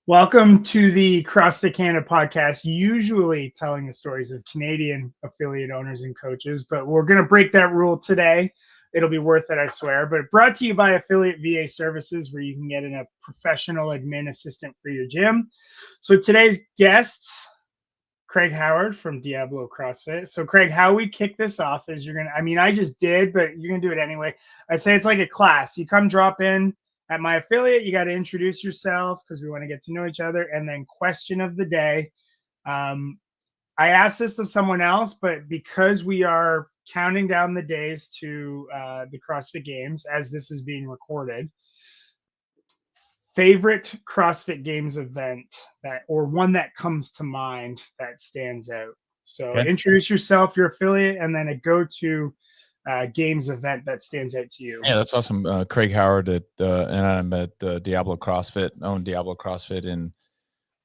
Welcome to the CrossFit Canada podcast, usually telling the stories of Canadian affiliate owners and coaches, but we're going to break that rule today. It'll be worth it, I swear. But brought to you by Affiliate VA Services, where you can get a professional admin assistant for your gym. So today's guest, Craig Howard from Diablo CrossFit. So Craig, how we kick this off is I just did, but you're going to do it anyway. I say it's like a class. You come drop in at my affiliate, you got to introduce yourself because we want to get to know each other. And then question of the day. I asked this of someone else, but because we are counting down the days to the CrossFit Games as this is being recorded, favorite CrossFit Games event or one that comes to mind that stands out. So Introduce yourself, your affiliate, and then a go-to games event that stands out to you. Yeah, that's awesome. Craig Howard and I'm at Diablo CrossFit. I own Diablo CrossFit, and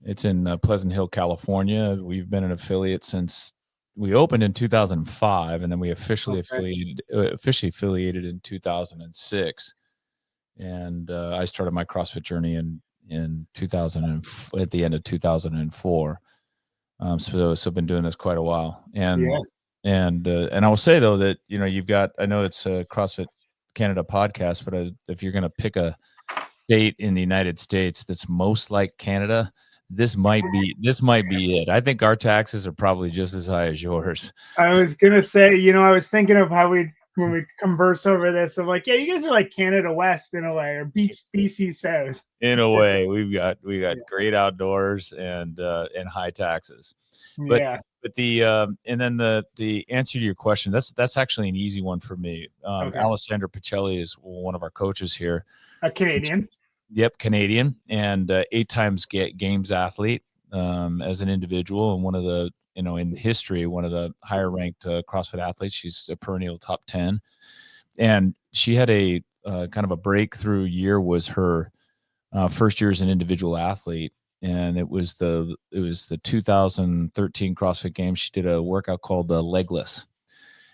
it's in Pleasant Hill, California. We've been an affiliate since we opened in 2005, and then we officially affiliated in 2006. And I started my CrossFit journey in 2000 at the end of 2004. So I've been doing this quite a while, and I will say though that you've got, I know it's a CrossFit Canada podcast, but if you're going to pick a state in the United States that's most like Canada, this might be it. I think our taxes are probably just as high as yours. I was gonna say, I was thinking of how when we converse over this, of like, yeah, you guys are like Canada West in a way, or BC South. In a way, we got great outdoors and high taxes. But the and then the answer to your question, that's actually an easy one for me. Alessandra Pacelli is one of our coaches here. A Canadian. Yep, Canadian, and 8 times games athlete as an individual, and one of the in history, one of the higher ranked CrossFit athletes. She's a perennial top 10, and she had a kind of a breakthrough year. Was her first year as an individual athlete, and it was the 2013 CrossFit Games. She did a workout called Legless,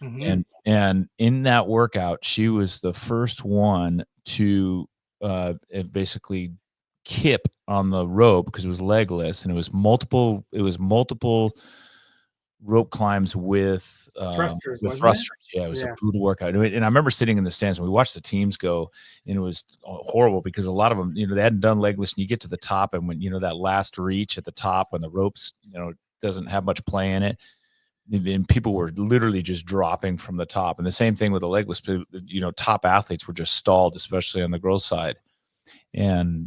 and in that workout, she was the first one to basically kip on the rope because it was legless, and it was multiple rope climbs with thrusters. Yeah, it was a brutal workout. And I remember sitting in the stands and we watched the teams go, and it was horrible because a lot of them, they hadn't done legless, and you get to the top, and when that last reach at the top, when the ropes, doesn't have much play in it, and people were literally just dropping from the top. And the same thing with the legless, top athletes were just stalled, especially on the girls' side. And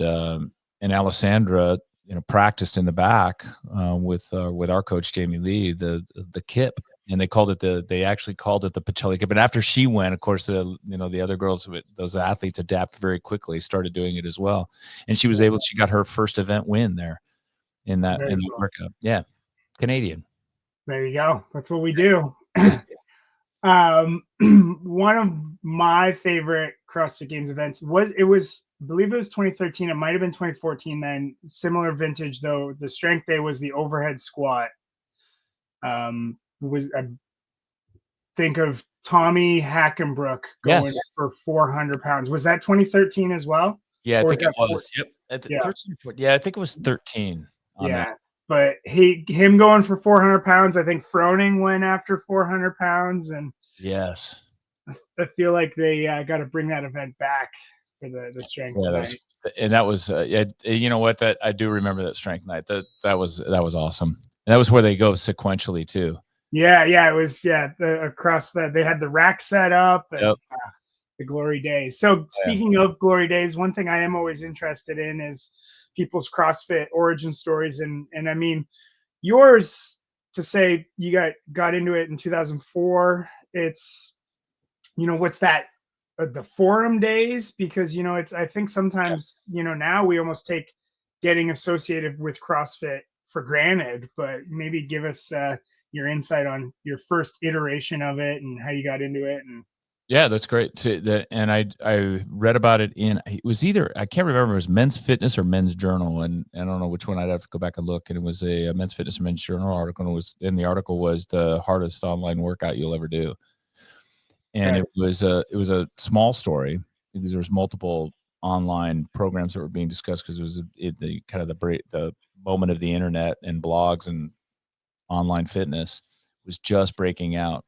Alessandra, practiced in the back with our coach Jamie Lee, the kip, and they actually called it the Pacelli kip. And after she went, of course, the other girls, those athletes adapt very quickly, started doing it as well. And she got her first event win there in that workout. Yeah, Canadian. There you go. That's what we do. One of my favorite CrossFit Games events was, I believe it was 2013. It might've been 2014 then. Similar vintage though. The strength day was the overhead squat. Think of Tommy Hackenbrook going for 400 pounds. Was that 2013 as well? Yeah, I think it was. Yep. 13, I think it was 13. That. But him going for 400 pounds, I think Froning went after 400 pounds. And yes, I feel like they got to bring that event back for the strength night. That was you know what, that I do remember that strength night. That was awesome. And that was where they go sequentially too. Yeah, it was across they had the rack set up and the glory days. So speaking of glory days, one thing I am always interested in is people's CrossFit origin stories, and I mean yours, to say you got into it in 2004. It's what's that, the forum days, because it's, I think sometimes now we almost take getting associated with CrossFit for granted, but maybe give us your insight on your first iteration of it and how you got into it. And yeah, that's great. And I read about it it was either, I can't remember, it was Men's Fitness or Men's Journal, and I don't know which one. I'd have to go back and look. And it was a Men's Fitness or Men's Journal article. And the article was the hardest online workout you'll ever do. And it was a small story because there was multiple online programs that were being discussed, because it was the moment of the internet and blogs and online fitness was just breaking out.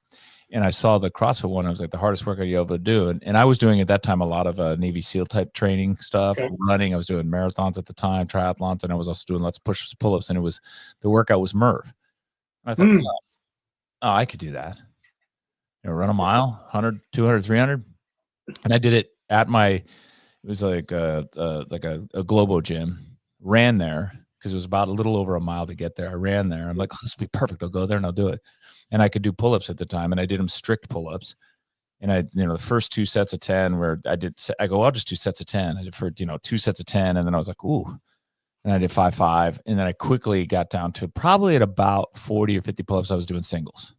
And I saw the CrossFit one. I was like, the hardest workout you ever do. And I was doing at that time a lot of Navy SEAL type training stuff, running. I was doing marathons at the time, triathlons, and I was also doing lots of push-ups, pull-ups. And the workout was Merv. And I thought, oh, I could do that. Run a mile, 100, 200, 300. And I did it at it was like a Globo gym. Ran there because it was about a little over a mile to get there. I ran there. I'm like, oh, this will be perfect. I'll go there and I'll do it. And I could do pull-ups at the time, and I did them strict pull-ups. And the first 2 sets of 10 where I'll just do sets of 10. I did for, 2 sets of 10. And then I was like, ooh, and I did 5. And then I quickly got down to probably at about 40 or 50 pull-ups. I was doing singles.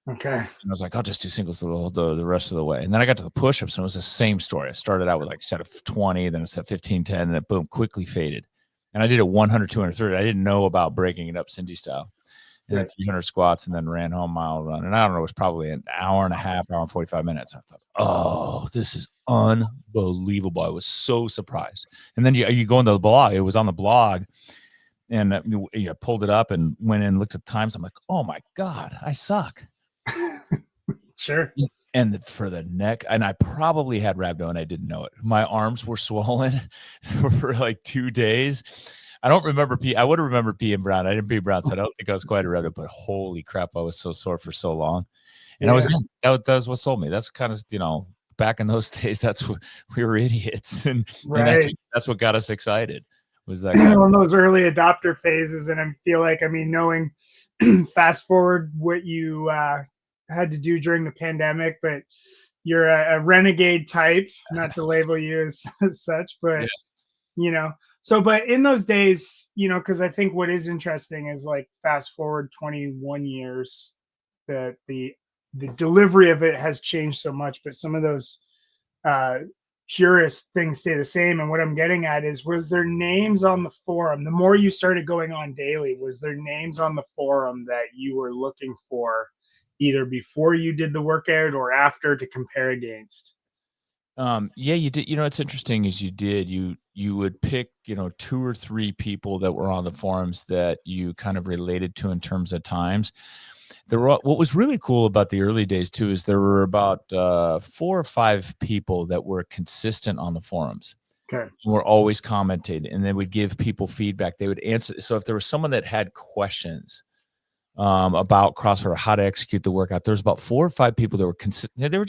Okay. And I was like, I'll just do singles the rest of the way. And then I got to the push-ups, and it was the same story. I started out with like a set of 20, then a set of 15, 10, and then boom, quickly faded. And I did it 100, 200, 30. I didn't know about breaking it up Cindy style. And then 300 squats, and then ran home mile run. And I don't know, it was probably an hour and a half, hour and 45 minutes. I thought, oh, this is unbelievable. I was so surprised. And then you go into the blog. It was on the blog, and you pulled it up and went in and looked at the times. I'm like, oh my God, I suck. Sure. And for the neck, and I probably had rhabdo and I didn't know it. My arms were swollen for like 2 days. I don't remember I would have remembered peeing brown. I didn't pee brown, so I don't think I was quite a rhabdo, but holy crap, I was so sore for so long. And that's what sold me. That's kind of, back in those days, that's what we were idiots. And that's what got us excited, was that on those early adopter phases. And I feel like, knowing fast forward what you had to do during the pandemic, but you're a renegade type, not to label you as such, but so, but in those days, because I think what is interesting is, like, fast forward 21 years, that the delivery of it has changed so much, but some of those purist things stay the same. And what I'm getting at is, was there names on the forum? The more you started going on daily, was there names on the forum that you were looking for, either before you did the workout or after, to compare against? You did. It's interesting is you would pick, 2 or 3 people that were on the forums that you kind of related to in terms of times. What was really cool about the early days too, is there were about 4 or 5 people that were consistent on the forums. Okay. And were always commenting, and they would give people feedback. They would answer. So if there was someone that had questions about CrossFit or how to execute the workout, there's about 4 or 5 people that were consistent. They were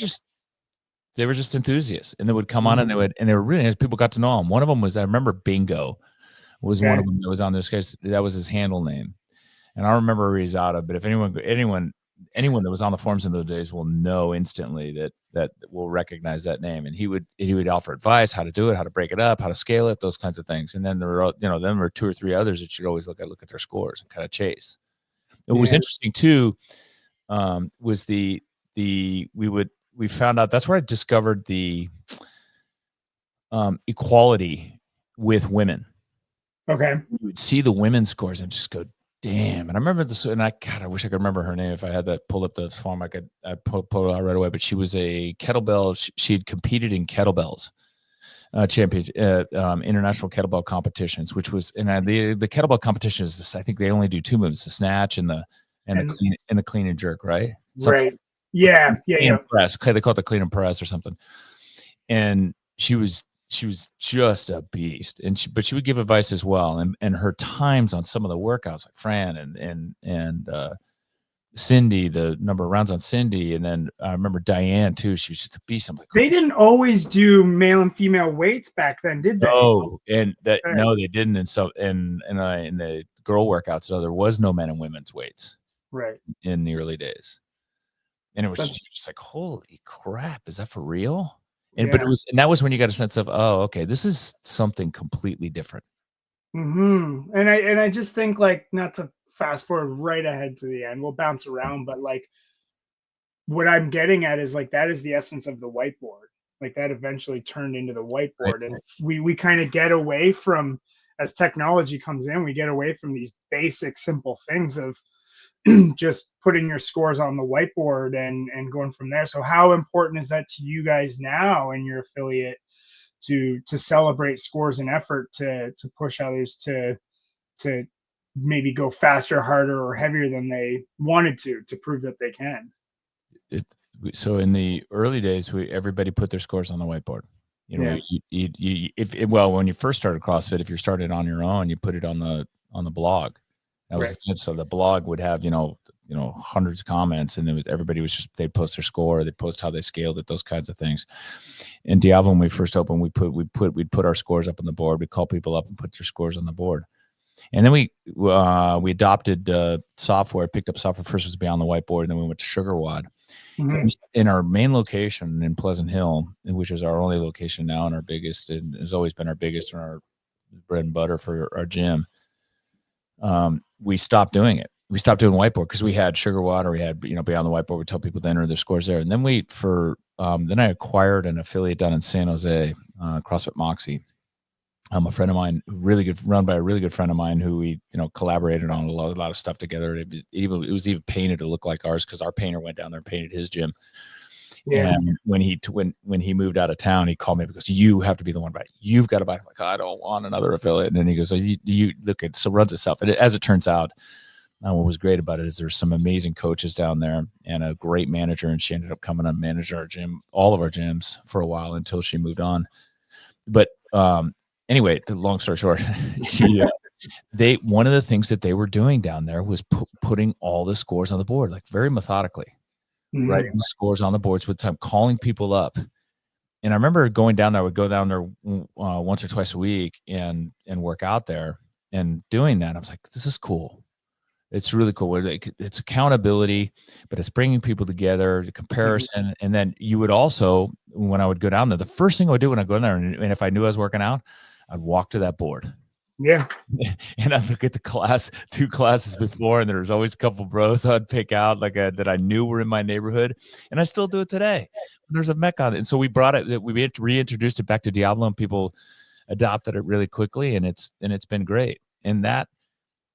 just enthusiasts, and they would come on and they were really, people got to know them. One of them was, I remember Bingo was one of them that was on this guy's, that was his handle name. And I remember where he's out of, but if anyone that was on the forums in those days will know instantly that will recognize that name. And he would offer advice, how to do it, how to break it up, how to scale it, those kinds of things. And then there were 2 or 3 others that you'd always look at their scores and kind of chase. What was interesting too, was we found out, that's where I discovered the equality with women. Okay. You would see the women's scores and just go, damn. And I remember this, and I wish I could remember her name. If I had that pulled up the form, I'd pull it out right away. But she was a kettlebell. She'd competed in kettlebells, international kettlebell competitions, which was, and the kettlebell competition is this, I think they only do 2 moves, the snatch and the clean and jerk, right? Right. Yeah. Press. They call it the clean and press or something. And she was just a beast, but she would give advice as well. And her times on some of the workouts, like Fran and Cindy, the number of rounds on Cindy, and then I remember Diane too. She was just a beast. I'm like, they didn't always do male and female weights back then, did they? No, no, they didn't. And so in the girl workouts, there was no men and women's weights, right, in the early days. And it was just like, holy crap, is that for real? And but that was when you got a sense of, oh, okay, this is something completely different. And I just think, like, not to fast forward right ahead to the end, we'll bounce around, but like, what I'm getting at is, like, that is the essence of the whiteboard. Like, that eventually turned into the whiteboard. Right. And we kind of get away from, as technology comes in, we get away from these basic, simple things of just putting your scores on the whiteboard and going from there. So how important is that to you guys now in your affiliate to celebrate scores and effort to push others to maybe go faster, harder, or heavier than they wanted to prove that they can. So in the early days, everybody put their scores on the whiteboard. You know, well, when you first started CrossFit, if you're started on your own, you put it on the blog. That was so the blog would have hundreds of comments, and everybody was just, they'd post their score, they'd post how they scaled it, those kinds of things. In Diablo, when we first opened, we'd put our scores up on the board. We'd call people up and put their scores on the board. And then we adopted software, picked up software. First was Beyond the Whiteboard, and then we went to SugarWOD. Mm-hmm. In our main location in Pleasant Hill, which is our only location now and our biggest, and has always been our biggest and our bread and butter for our gym, we stopped doing it. We stopped doing whiteboard because we had SugarWOD, or we had Beyond the Whiteboard. We tell people to enter their scores there. And then then I acquired an affiliate down in San Jose, CrossFit Moxie. A friend of mine, run by a really good friend of mine, who we collaborated on a lot of stuff together. It was even painted to look like ours, because our painter went down there and painted his gym. Yeah. And when he moved out of town, he called me because you have to be the one to buy it. You've got to buy it. I'm like, I don't want another affiliate. And then he goes, you look, it so runs itself. And as it turns out, what was great about it is there's some amazing coaches down there and a great manager, and she ended up coming and managing our gym, all of our gyms, for a while until she moved on. But anyway, the long story short, one of the things that they were doing down there was putting all the scores on the board, like very methodically, writing the scores on the boards with time, calling people up. And I remember going down there. I would go down there once or twice a week and work out there and doing that. I was like, this is cool. It's really cool. It's accountability, but it's bringing people together, the comparison. And then you would also, when I would go down there, the first thing I would do when I go in there, and if I knew I was working out, I'd walk to that board. Yeah. And I'd look at the two classes before, and there was always a couple bros I'd pick out that I knew were in my neighborhood. And I still do it today. There's a mech on it. And so we reintroduced it back to Diablo, and people adopted it really quickly, and it's been great. And that,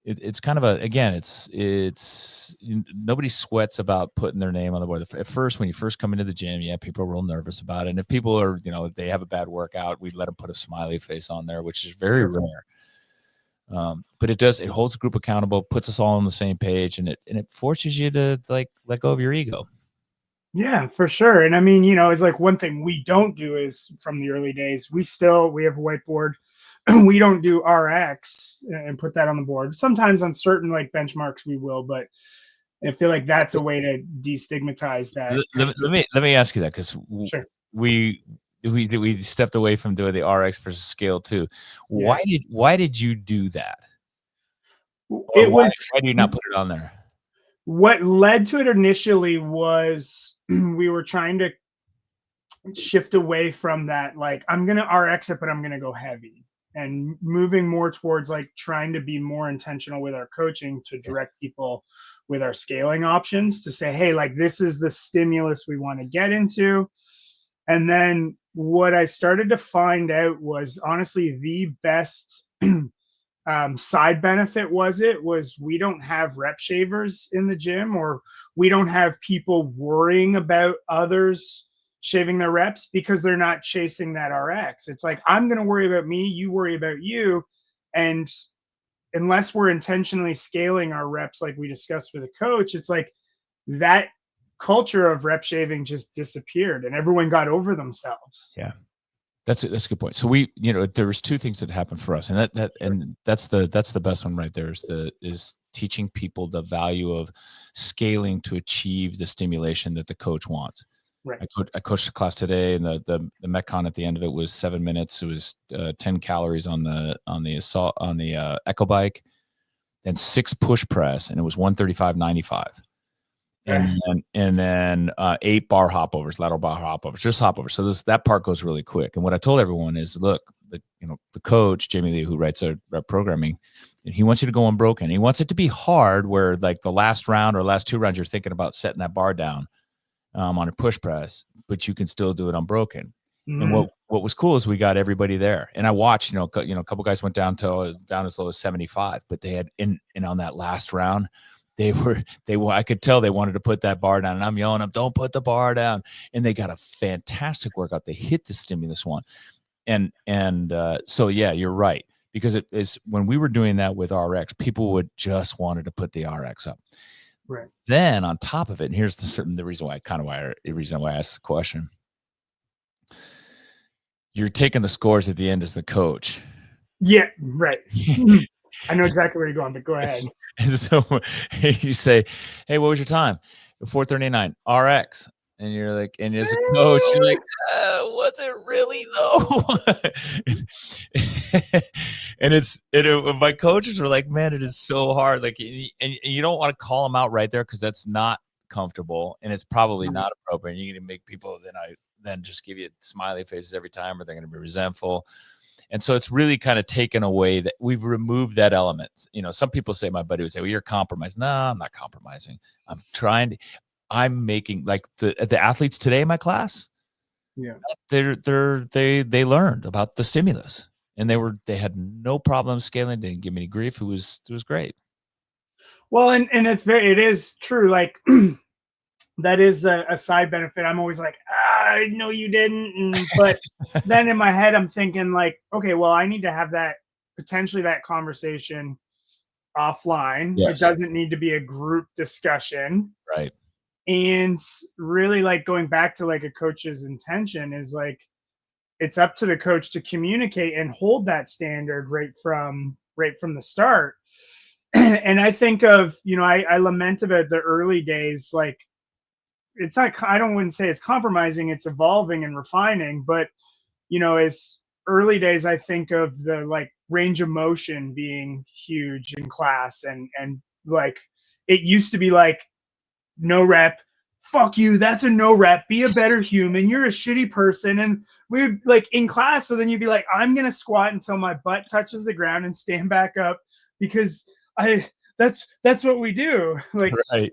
it's kind of it's nobody sweats about putting their name on the board. At first, when you first come into the gym, people are real nervous about it. And if people are, they have a bad workout, we let them put a smiley face on there, which is very rare. But it holds the group accountable, puts us all on the same page, and it forces you to let go of your ego. Yeah, for sure. And I mean, it's like one thing we don't do is, from the early days, we have a whiteboard. We don't do RX and put that on the board. Sometimes on certain benchmarks we will, but I feel like that's a way to destigmatize that. Let me ask you that, because sure. we stepped away from doing the RX versus scale too. Yeah. Why did you do that? Why do you not put it on there? What led to it initially was we were trying to shift away from that, I'm going to RX it, but I'm going to go heavy, and moving more towards trying to be more intentional with our coaching to direct people with our scaling options, to say, hey, this is the stimulus we want to get into. And then what I started to find out was, honestly, the best side benefit was we don't have rep shavers in the gym, or we don't have people worrying about others shaving their reps because they're not chasing that RX. It's I'm going to worry about me, you worry about you. And unless we're intentionally scaling our reps, like we discussed with a coach, it's that culture of rep shaving just disappeared, and everyone got over themselves. Yeah. That's a good point. So there was two things that happened for us, and that's the best one right there, is teaching people the value of scaling to achieve the stimulation that the coach wants. Right. I coached a class today, and the Metcon at the end of it was 7 minutes. It was 10 calories on the Echo bike, and 6 push press, and it was 135.95. And then 8 bar hopovers, lateral bar hopovers, just hopovers. So that part goes really quick. And what I told everyone is, look, the coach, Jamie Lee, who writes our programming, and he wants you to go unbroken. He wants it to be hard, where the last round or last 2 rounds, you're thinking about setting that bar down on a push press, but you can still do it unbroken. Mm-hmm. And what was cool is we got everybody there. And I watched, a couple guys went down as low as 75, but they had and on that last round, I could tell they wanted to put that bar down, and I'm yelling them, don't put the bar down. And they got a fantastic workout. They hit the stimulus one. So yeah, you're right, because it is when we were doing that with RX, people would just wanted to put the RX up. Right. Then on top of it, and here's the reason why I asked the question. You're taking the scores at the end as the coach. Yeah, right. I know exactly where you're going, but go ahead. And so you say, "Hey, what was your time?" 4:39 RX. And you're like, and as a coach, you're like, was it really though? And my coaches were like, man, it is so hard. Like, and you don't want to call them out right there, because that's not comfortable, and it's probably not appropriate. You're going to make people then just give you smiley faces every time, or they're going to be resentful. And so it's really kind of taken away, that we've removed that element. Some people say, my buddy would say, well, you're compromised. No, I'm not compromising. I'm making, like, the athletes today in my class. Yeah. They learned about the stimulus, and they had no problem scaling. They didn't give me any grief. It was great. Well, and it is true. Like, that is a side benefit. I'm always like, I know you didn't. But then in my head, I'm thinking like, okay, well, I need to have potentially that conversation offline. Yes. It doesn't need to be a group discussion. Right. And really, like, going back to like a coach's intention is like, it's up to the coach to communicate and hold that standard right from the start. And I think of, I lament about the early days. Like, it's not, wouldn't say it's compromising, it's evolving and refining. But, as early days, I think of the like range of motion being huge in class. And like, it used to be like, no rep, fuck you, that's a no rep, be a better human, you're a shitty person. And we would, like, in class, so then you'd be like, I'm gonna squat until my butt touches the ground and stand back up, because that's what we do. Like, right.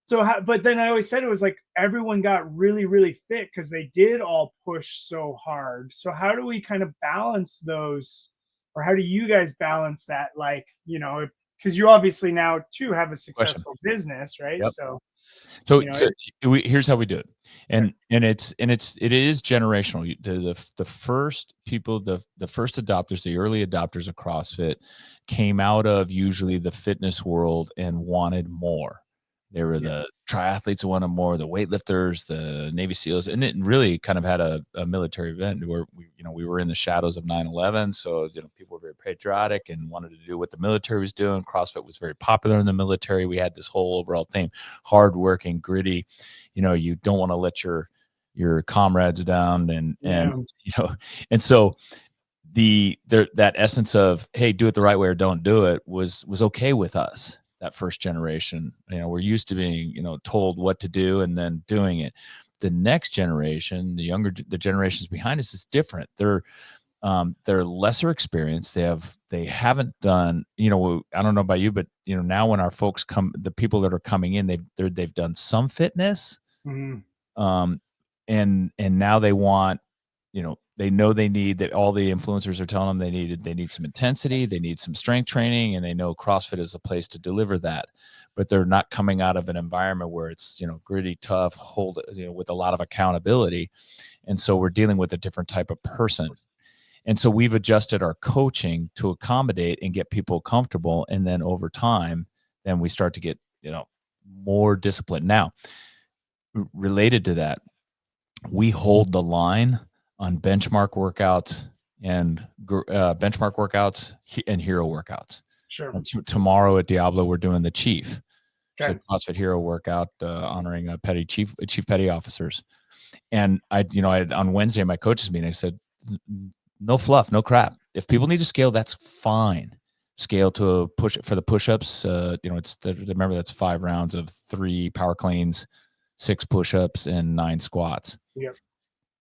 So but then I always said, it was like everyone got really, really fit because they did all push so hard. So how do we kind of balance those, or how do you guys balance that? Like, because you obviously now too have a successful business, right? Yep. So here's how we do it, and it is generational. The first people, the first adopters, the early adopters of CrossFit, came out of usually the fitness world and wanted more. They were the triathletes who wanted more, the weightlifters, the Navy SEALs, and it really kind of had a military event where we were in the shadows of 9/11. So, people were very patriotic and wanted to do what the military was doing. CrossFit was very popular in the military. We had this whole overall theme: hardworking, gritty. You don't want to let your comrades down, and so that essence of, hey, do it the right way or don't do it was okay with us. That first generation, we're used to being, told what to do and then doing it. The next generation, the generations behind us, is different. They're lesser experienced. They haven't done, I don't know about you, but now when our folks the people that are coming in, they've done some fitness, and now they want, they know they need that. All the influencers are telling them they need some intensity, they need some strength training, and they know CrossFit is a place to deliver that. But they're not coming out of an environment where it's, gritty, tough, with a lot of accountability. And so we're dealing with a different type of person. And so we've adjusted our coaching to accommodate and get people comfortable. And then over time, then we start to get, more discipline. Now, related to that, we hold the line on benchmark workouts and hero workouts. Sure. Tomorrow at Diablo, we're doing the chief. Okay. So CrossFit hero workout, honoring chief petty officers. And on Wednesday, my coaches meeting, I said, no fluff, no crap. If people need to scale, that's fine. Scale to a push for the push-ups. Remember, that's 5 rounds of 3 power cleans, 6 push-ups, and 9 squats. Yep.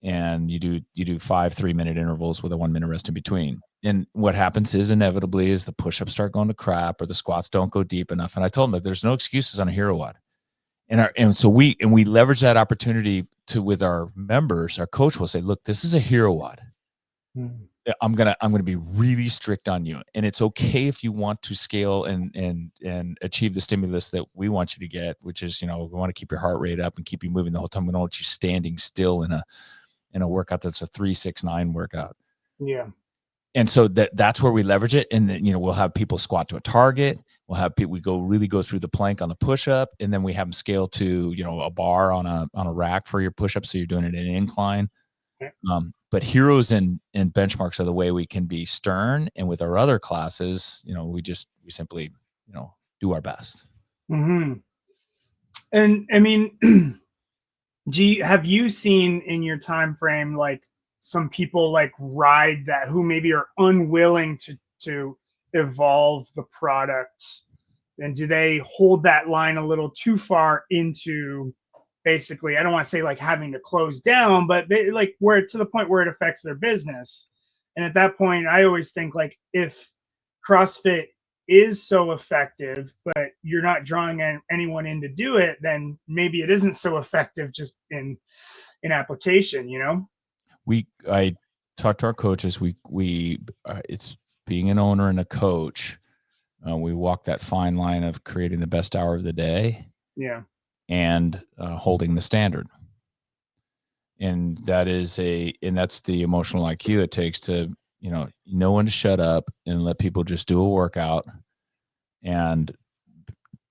And you do 5 3-minute intervals with a 1-minute rest in between. And what happens is, inevitably, is the push-ups start going to crap, or the squats don't go deep enough. And I told them that there's no excuses on a hero WOD. And so we leverage that opportunity with our members. Our coach will say, look, this is a hero WOD. I'm gonna be really strict on you, and it's okay if you want to scale and achieve the stimulus that we want you to get, which is, we want to keep your heart rate up and keep you moving the whole time. We don't want you standing still in a workout that's a 3-6-9 workout. Yeah. And so that's where we leverage it. And then, we'll have people squat to a target. We'll have people, we go through the plank on the push-up, and then we have them scale to, a bar on a rack for your push-up. So you're doing it in an incline. But heroes and benchmarks are the way we can be stern. And with our other classes, we simply, do our best. Mm-hmm. And I mean, have you seen in your time frame, like some people like ride that who maybe are unwilling to evolve the product? And do they hold that line a little too far into basically, I don't want to say like having to close down, but they, like where to the point where it affects their business? And at that point, I always think like if CrossFit is so effective, but you're not drawing anyone in to do it, then maybe it isn't so effective just in application, I talk to our coaches. It's being an owner and a coach. We walk that fine line of creating the best hour of the day. Yeah. And holding the standard. And that's the emotional IQ it takes to, know when to shut up and let people just do a workout, and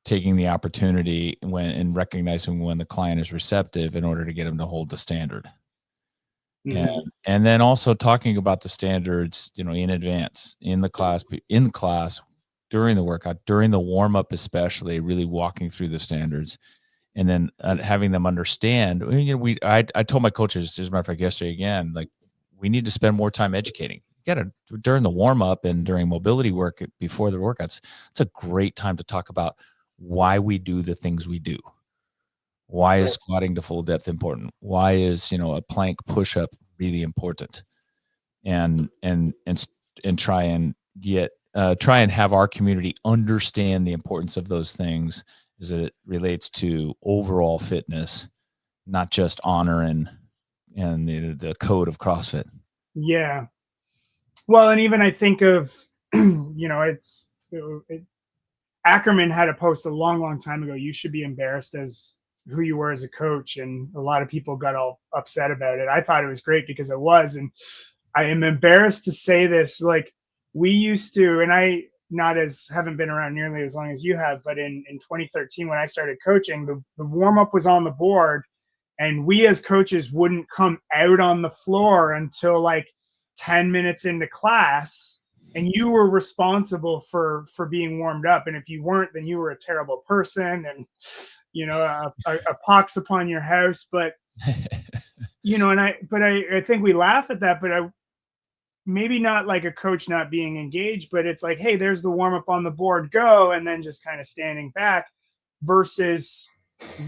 taking the opportunity and recognizing when the client is receptive in order to get them to hold the standard. Mm-hmm. And then also talking about the standards, in advance, in the class, during the workout, during the warm up, especially really walking through the standards. And then having them understand, I told my coaches, as a matter of fact, yesterday again, like we need to spend more time educating. You got to, during the warm up and during mobility work before the workouts, it's a great time to talk about why we do the things we do. Why is squatting to full depth important? Why is, a plank push up really important? And try and have our community understand the importance of those things as it relates to overall fitness, not just honor and the code of CrossFit. Yeah. Well, and even I think of, Ackerman had a post a long time ago. You should be embarrassed as who you were as a coach. And a lot of people got all upset about it. I thought it was great because it was. And I am embarrassed to say this, like we used to, and I haven't been around nearly as long as you have, but in 2013, when I started coaching, the warm up was on the board, and we as coaches wouldn't come out on the floor until like 10 minutes into class, and you were responsible for being warmed up. And if you weren't, then you were a terrible person, and a pox upon your house. But and I think we laugh at that, but maybe not like a coach not being engaged, but it's like, hey, there's the warm up on the board, go, and then just kind of standing back, versus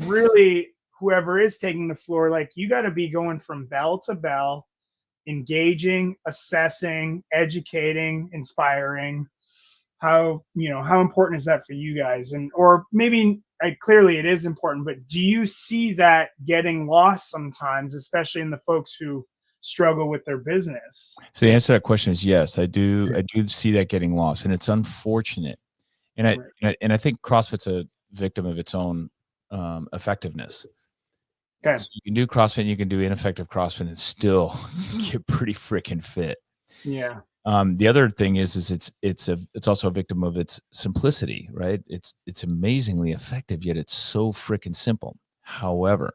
really whoever is taking the floor, like you got to be going from bell to bell, engaging, assessing, educating, inspiring. How important is that for you guys? And or maybe clearly it is important, but do you see that getting lost sometimes, especially in the folks who struggle with their business? So the answer to that question is yes. I do see that getting lost, and it's unfortunate. And I think CrossFit's a victim of its own effectiveness. Okay. So you can do CrossFit and you can do ineffective CrossFit and still get pretty freaking fit. Yeah. The other thing is it's also a victim of its simplicity, right? It's amazingly effective, yet it's so freaking simple. However,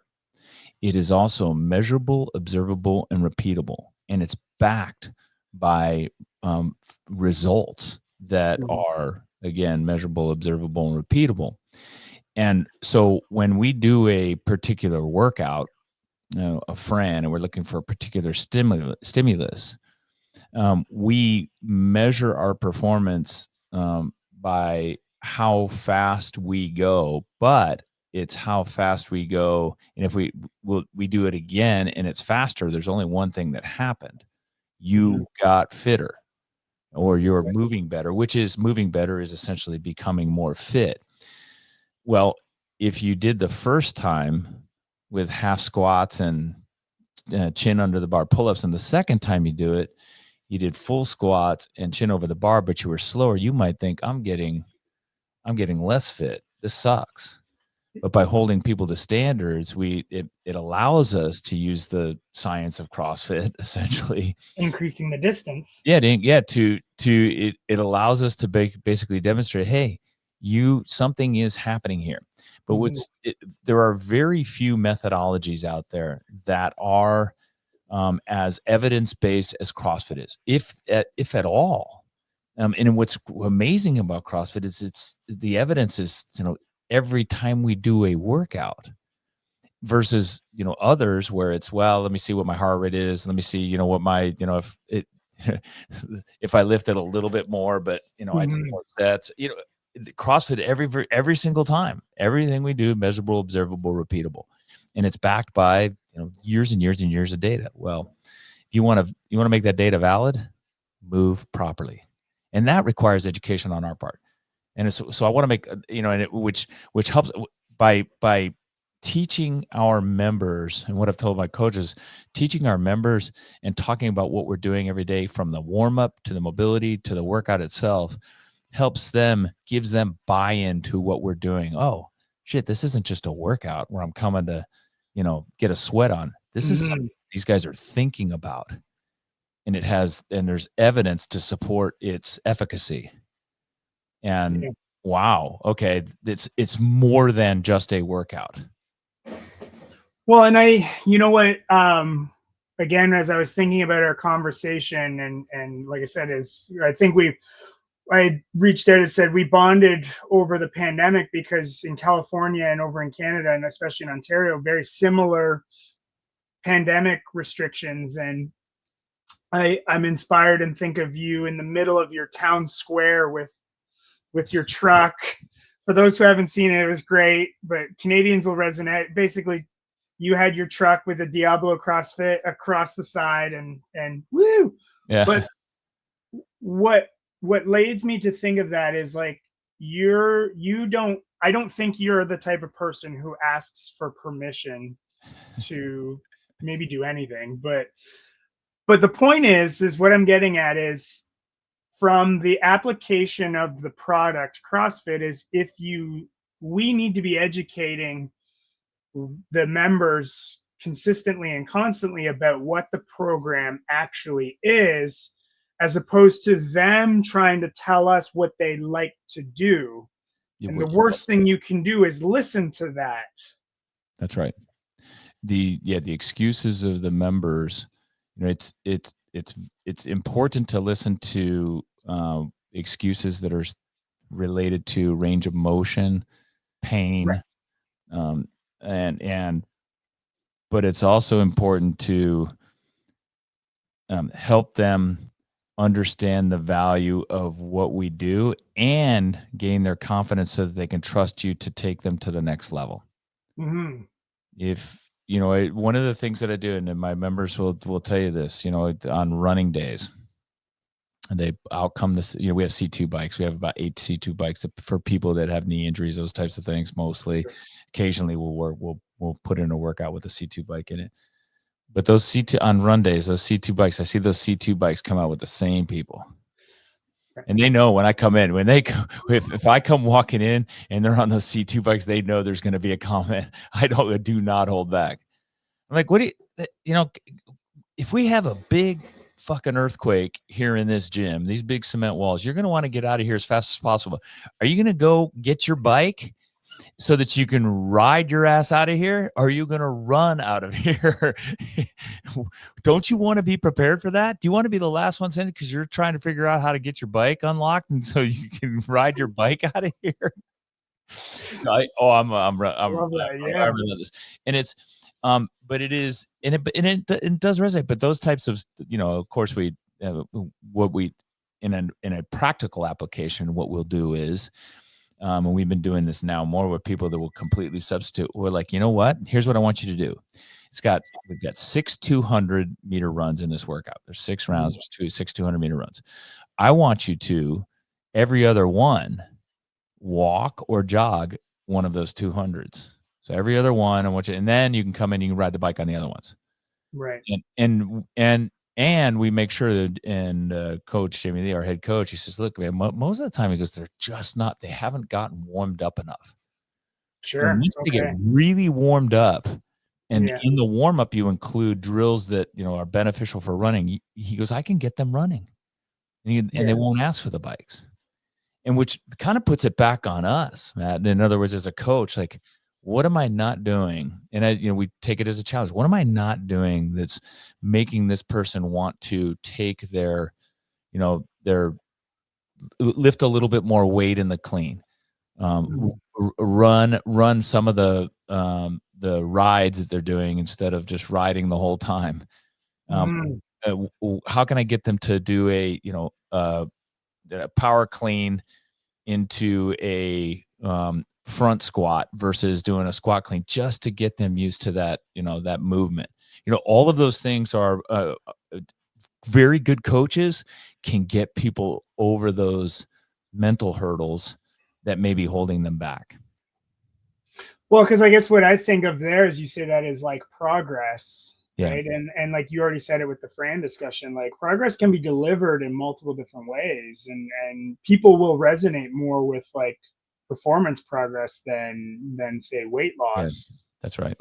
it is also measurable, observable, and repeatable, and it's backed by results that are, again, measurable, observable, and repeatable. And so when we do a particular workout, a Fran, and we're looking for a particular stimulus, we measure our performance by how fast we go, but it's how fast we go. And if we do it again and it's faster, there's only one thing that happened. You got fitter, or you're moving better, moving better is essentially becoming more fit. Well, if you did the first time with half squats and chin under the bar pull-ups, and the second time you do it, you did full squats and chin over the bar, but you were slower, you might think, I'm getting less fit. This sucks. But by holding people to standards, it allows us to use the science of CrossFit, essentially increasing the distance. It allows us to basically demonstrate, hey, something is happening here. But there are very few methodologies out there that are as evidence-based as CrossFit is, if at all. And what's amazing about CrossFit is the evidence is, every time we do a workout versus, others where it's, well, let me see what my heart rate is. Let me see, what my, if I lift it a little bit more, but, I do more sets, CrossFit every single time, everything we do, measurable, observable, repeatable. And it's backed by, years and years and years of data. Well, if you want to make that data valid, move properly. And that requires education on our part. And so I want to make, which helps by teaching our members, and what I've told my coaches, teaching our members and talking about what we're doing every day, from the warm up to the mobility to the workout itself, gives them buy-in to what we're doing. Oh shit, this isn't just a workout where I'm coming to, get a sweat on. This is something these guys are thinking about. And there's evidence to support its efficacy. And wow, okay, it's more than just a workout. Well, and again, as I was thinking about our conversation, and like I said, I reached out and said we bonded over the pandemic because in California and over in Canada, and especially in Ontario, very similar pandemic restrictions. And I'm inspired and think of you in the middle of your town square with your truck. For those who haven't seen it, it was great, but Canadians will resonate. Basically, you had your truck with a Diablo CrossFit across the side, and woo. Yeah. But what leads me to think of that is like I don't think you're the type of person who asks for permission to maybe do anything, but the point is what I'm getting at is, from the application of the product CrossFit, is we need to be educating the members consistently and constantly about what the program actually is, as opposed to them trying to tell us what they like to do. And the worst thing you can do is listen to that. That's right. The excuses of the members, it's important to listen to excuses that are related to range of motion, pain, right. But it's also important to help them understand the value of what we do and gain their confidence so that they can trust you to take them to the next level. Mm-hmm. If one of the things that I do, and my members will tell you this, on running days, I'll come this, we have C2 bikes. We have about 8 C2 bikes for people that have knee injuries, those types of things. Mostly, occasionally we'll put in a workout with a C2 bike in it. But those C2 on run days, those C2 bikes, I see those C2 bikes come out with the same people. And they know when I come in, if I come walking in and they're on those C2 bikes, they know there's going to be a comment. I do not hold back. I'm like, what do you, if we have a big fucking earthquake here in this gym, these big cement walls, you're going to want to get out of here as fast as possible. Are you going to go get your bike so that you can ride your ass out of here? Or are you going to run out of here? Don't you want to be prepared for that? Do you want to be the last ones in because you're trying to figure out how to get your bike unlocked and so you can ride your bike out of here? So I remember this, and it's but it is, and it does resonate. But those types of, of course, in a practical application, what we'll do is, and we've been doing this now more with people that will completely substitute. We're like, you know what? Here's what I want you to do. We've got 6 200-meter runs in this workout. There's 6 rounds. There's 6 200-meter runs. I want you to, every other one, walk or jog one of those 200s. So every other one, and then you can come in, you can ride the bike on the other ones. Right. And we make sure that, and Coach Jamie Lee, our head coach, he says, look, man, most of the time he goes, they haven't gotten warmed up enough. Sure. And once they get really warmed up, and Yeah. in the warm up, you include drills that, you know, are beneficial for running. He goes, I can get them running, and they won't ask for the bikes. And which kind of puts it back on us, Matt. In other words, as a coach, like, what am I not doing? And we take it as a challenge. What am I not doing that's making this person want to take their, their lift a little bit more weight in the clean, run some of the rides that they're doing instead of just riding the whole time. How can I get them to do a power clean into a front squat versus doing a squat clean, just to get them used to that, that movement. All of those things are very good coaches can get people over those mental hurdles that may be holding them back. Well, because I guess what I think of there is you say that is like progress, yeah. Right? And like you already said it with the Fran discussion, like progress can be delivered in multiple different ways, and people will resonate more with like performance progress than say weight loss. Yeah, that's right.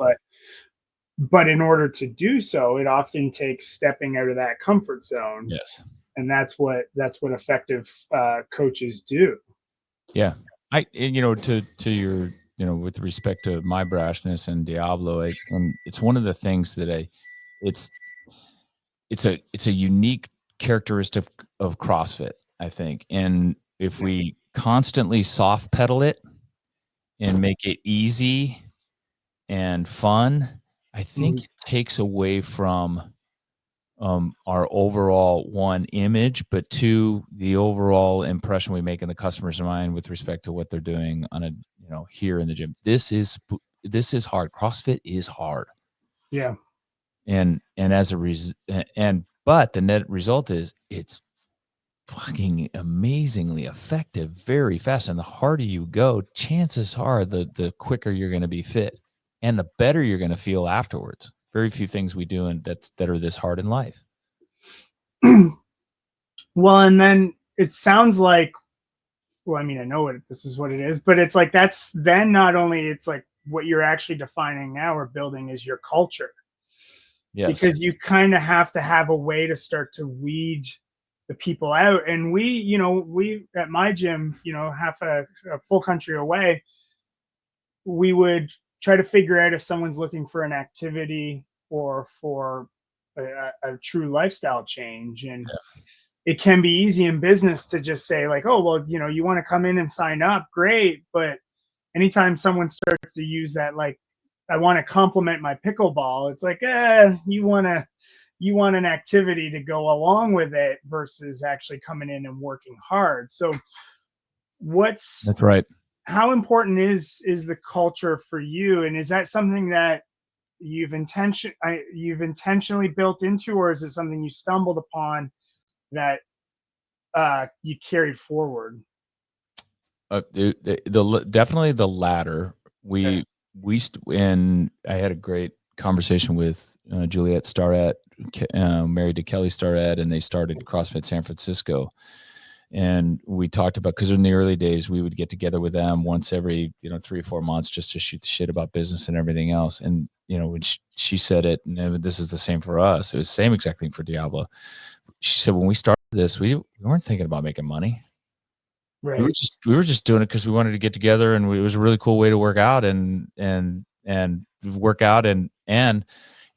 But in order to do so, it often takes stepping out of that comfort zone. Yes. And that's what effective coaches do. Yeah. To your, with respect to my brashness and Diablo, and it's one of the things that it's a unique characteristic of CrossFit, I think. And if we constantly soft pedal it and make it easy and fun, I think it takes away from our overall, one, image, but two, the overall impression we make in the customer's mind with respect to what they're doing on a, here in the gym. This is hard. CrossFit is hard. Yeah. And as a but the net result is it's fucking amazingly effective, very fast. And the harder you go, chances are the quicker you're going to be fit and the better you're going to feel afterwards. Very few things we do that are this hard in life. Well, and then it sounds like, well, I mean, I know this is what it is, but it's like, that's then not only it's like what you're actually defining now or building is your culture. Yes. Because you kind of have to have a way to start to weed the people out. And we at my gym, half a full country away, we would try to figure out if someone's looking for an activity or for a true lifestyle change. And it can be easy in business to just say like, oh, well, you want to come in and sign up, great. But anytime someone starts to use that, like, I want to complement my pickleball, it's like, you want an activity to go along with it versus actually coming in and working hard. So that's right. How important is the culture for you? And is that something that you've intentionally built into, or is it something you stumbled upon that you carried forward? Definitely the latter. And I had a great conversation with Juliet Starrett, married to Kelly Starrett, and they started CrossFit San Francisco. And we talked about, because in the early days we would get together with them once every 3 or 4 months just to shoot the shit about business and everything else. And when she said it, and this is the same for us, it was the same exact thing for Diablo. She said, when we started this, we weren't thinking about making money. Right. We were just doing it because we wanted to get together, and it was a really cool way to work out and work out and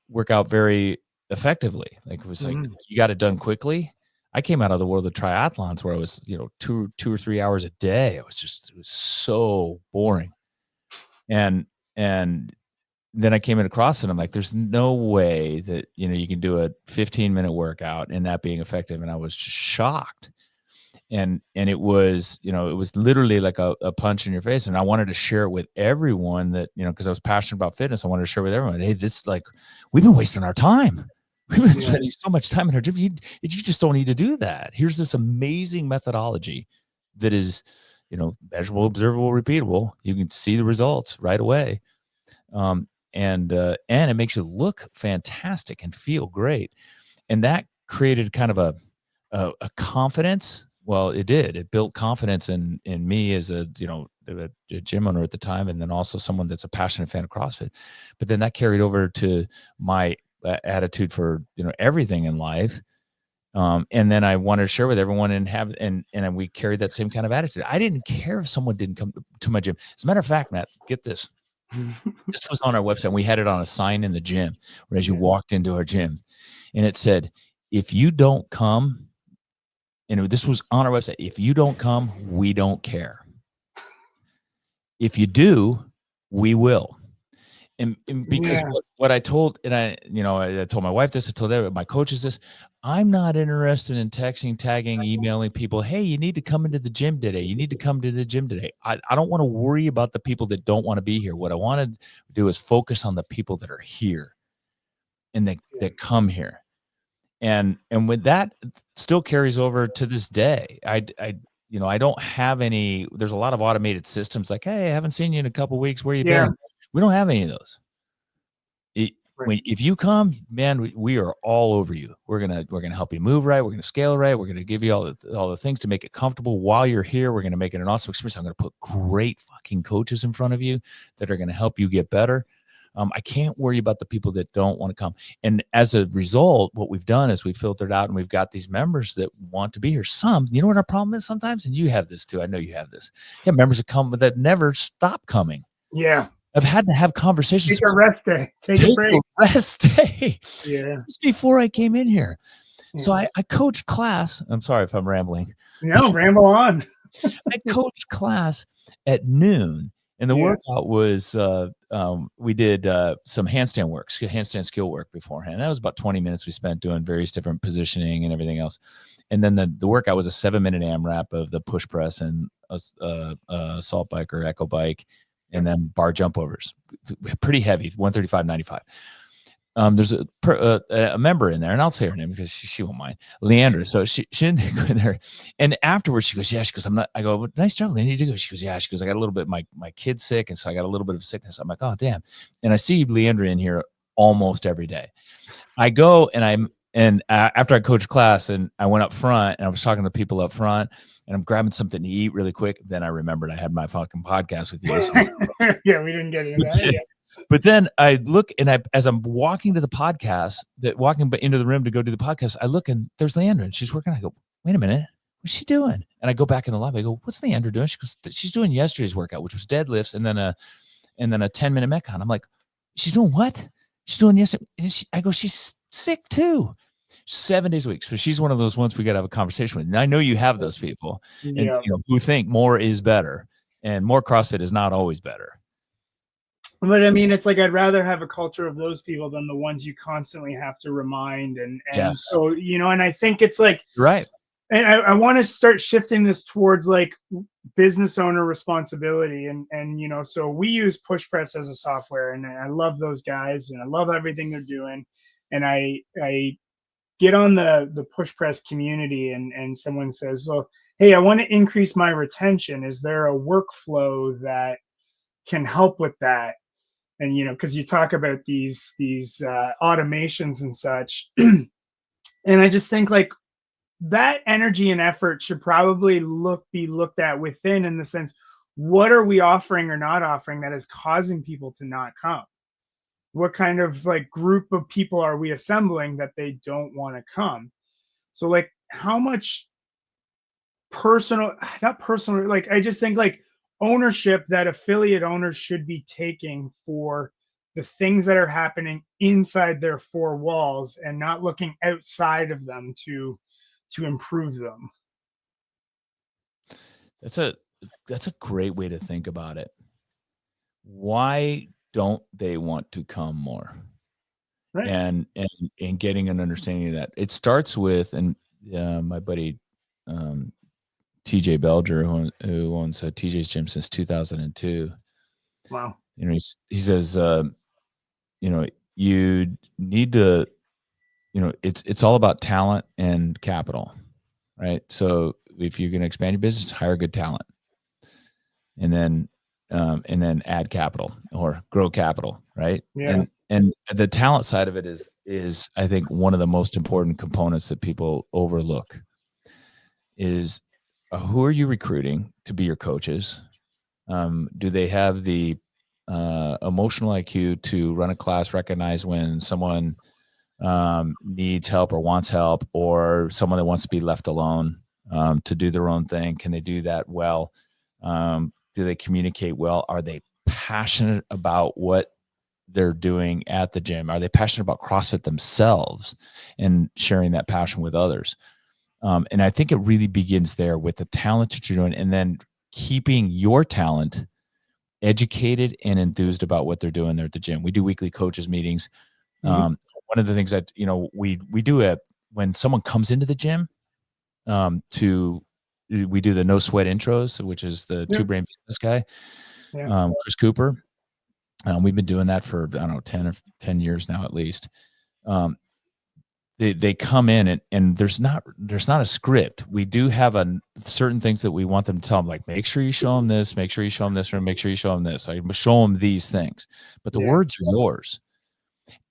work out very effectively. Like, it was like, you got it done quickly. I came out of the world of triathlons where I was, 2 or 3 hours a day. It was so boring. And then I came into CrossFit, and I'm like, there's no way that, you can do a 15-minute workout and that being effective. And I was just shocked. And it was, it was literally like a punch in your face. And I wanted to share it with everyone that, because I was passionate about fitness. I wanted to share with everyone, hey, we've been wasting our time. We've been spending so much time in our gym. You just don't need to do that. Here's this amazing methodology that is, measurable, observable, repeatable. You can see the results right away. And it makes you look fantastic and feel great. And that created kind of a confidence Well, it did. It built confidence in me as a gym owner at the time, and then also someone that's a passionate fan of CrossFit. But then that carried over to my attitude for everything in life. And then I wanted to share with everyone and we carried that same kind of attitude. I didn't care if someone didn't come to my gym. As a matter of fact, Matt, get this. This was on our website. We had it on a sign in the gym as you walked into our gym, and it said, "If you don't come," and this was on our website, "if you don't come, we don't care. If you do, we will." And because what I told, and I told my wife this, I told my coaches this, I'm not interested in texting, tagging, emailing people, hey, you need to come into the gym today. You need to come to the gym today. I don't want to worry about the people that don't want to be here. What I want to do is focus on the people that are here and that come here. And with that still carries over to this day. I don't have any, there's a lot of automated systems like, hey, I haven't seen you in a couple of weeks. Where you been? We don't have any of those. If you come, man, we are all over you. We're gonna help you move right. We're gonna scale right. We're gonna give you all the things to make it comfortable while you're here. We're gonna make it an awesome experience. I'm gonna put great fucking coaches in front of you that are gonna help you get better. I can't worry about the people that don't want to come. And as a result, what we've done is we've filtered out and we've got these members that want to be here. Some, you know what our problem is sometimes, and you have this too. I know you have this. You have members that come that never stop coming. Yeah. I've had to have conversations. Take a rest day. Take a break. A rest day. Yeah. Just before I came in here. So I coached class. I'm sorry if I'm rambling. No, ramble on. I coached class at noon. And the workout was, we did some handstand skill work beforehand. That was about 20 minutes we spent doing various different positioning and everything else. And then the workout was a 7-minute AMRAP of the push press and assault bike or echo bike. And then bar jump overs, pretty heavy, 135/95. There's a member in there, and I'll say her name because she won't mind, Leandra. So she didn't go in there, and afterwards she goes, I'm not. I go, well, nice job, Leandra. You did go. She goes, I got a little bit. My kid's sick, and so I got a little bit of sickness. I'm like, oh damn. And I see Leandra in here almost every day. I go and after I coached class, and I went up front, and I was talking to people up front. And I'm grabbing something to eat really quick. Then I remembered I had my fucking podcast with you. So. Yeah, we didn't get into that yet. But then I look, and as I'm walking to the podcast, walking into the room to go do the podcast, I look, and there's Leandra, and she's working. I go, wait a minute, what's she doing? And I go back in the lobby. I go, what's Leandra doing? She goes, she's doing yesterday's workout, which was deadlifts, and then a 10-minute Metcon. I'm like, she's doing what? She's doing yesterday. I go, she's sick too. 7 days a week. So she's one of those ones we got to have a conversation with. And I know you have those people and who think more is better, and more CrossFit is not always better. But I mean, it's like, I'd rather have a culture of those people than the ones you constantly have to remind. And so, and I think it's like, right. And I want to start shifting this towards like business owner responsibility. And so we use Push Press as a software, and I love those guys and I love everything they're doing. And I get on the Push Press community, and someone says, well, hey, I want to increase my retention. Is there a workflow that can help with that? And, because you talk about these automations and such. And I just think like that energy and effort should probably be looked at within, in the sense, what are we offering or not offering that is causing people to not come? What kind of like group of people are we assembling that they don't want to come? So like, how much like, I just think like ownership that affiliate owners should be taking for the things that are happening inside their four walls, and not looking outside of them to improve them. That's a great way to think about it. Why don't they want to come more? Right. And getting an understanding of that. It starts with, and my buddy TJ Belger, who owns TJ's Gym since 2002. Wow. He says, you need to, it's all about talent and capital, right? So if you're going to expand your business, hire good talent, and then add capital or grow capital, right? Yeah. And the talent side of it is I think one of the most important components that people overlook is who are you recruiting to be your coaches? Do they have the emotional IQ to run a class, recognize when someone needs help or wants help, or someone that wants to be left alone to do their own thing? Can they do that well? Do they communicate well? Are they passionate about what they're doing at the gym? Are they passionate about CrossFit themselves and sharing that passion with others? And I think it really begins there with the talent that you're doing, and then keeping your talent educated and enthused about what they're doing there at the gym. We do weekly coaches meetings. One of the things that, we do when someone comes into the gym, we do the no sweat intros, which is the two brain business guy, Chris Cooper. We've been doing that for, I don't know, 10 years now, at least. They come in and there's not a script. We do have certain things that we want them to tell them, like, make sure you show them this, make sure you show them this, or make sure you show them this. I show them these things, but the words are yours.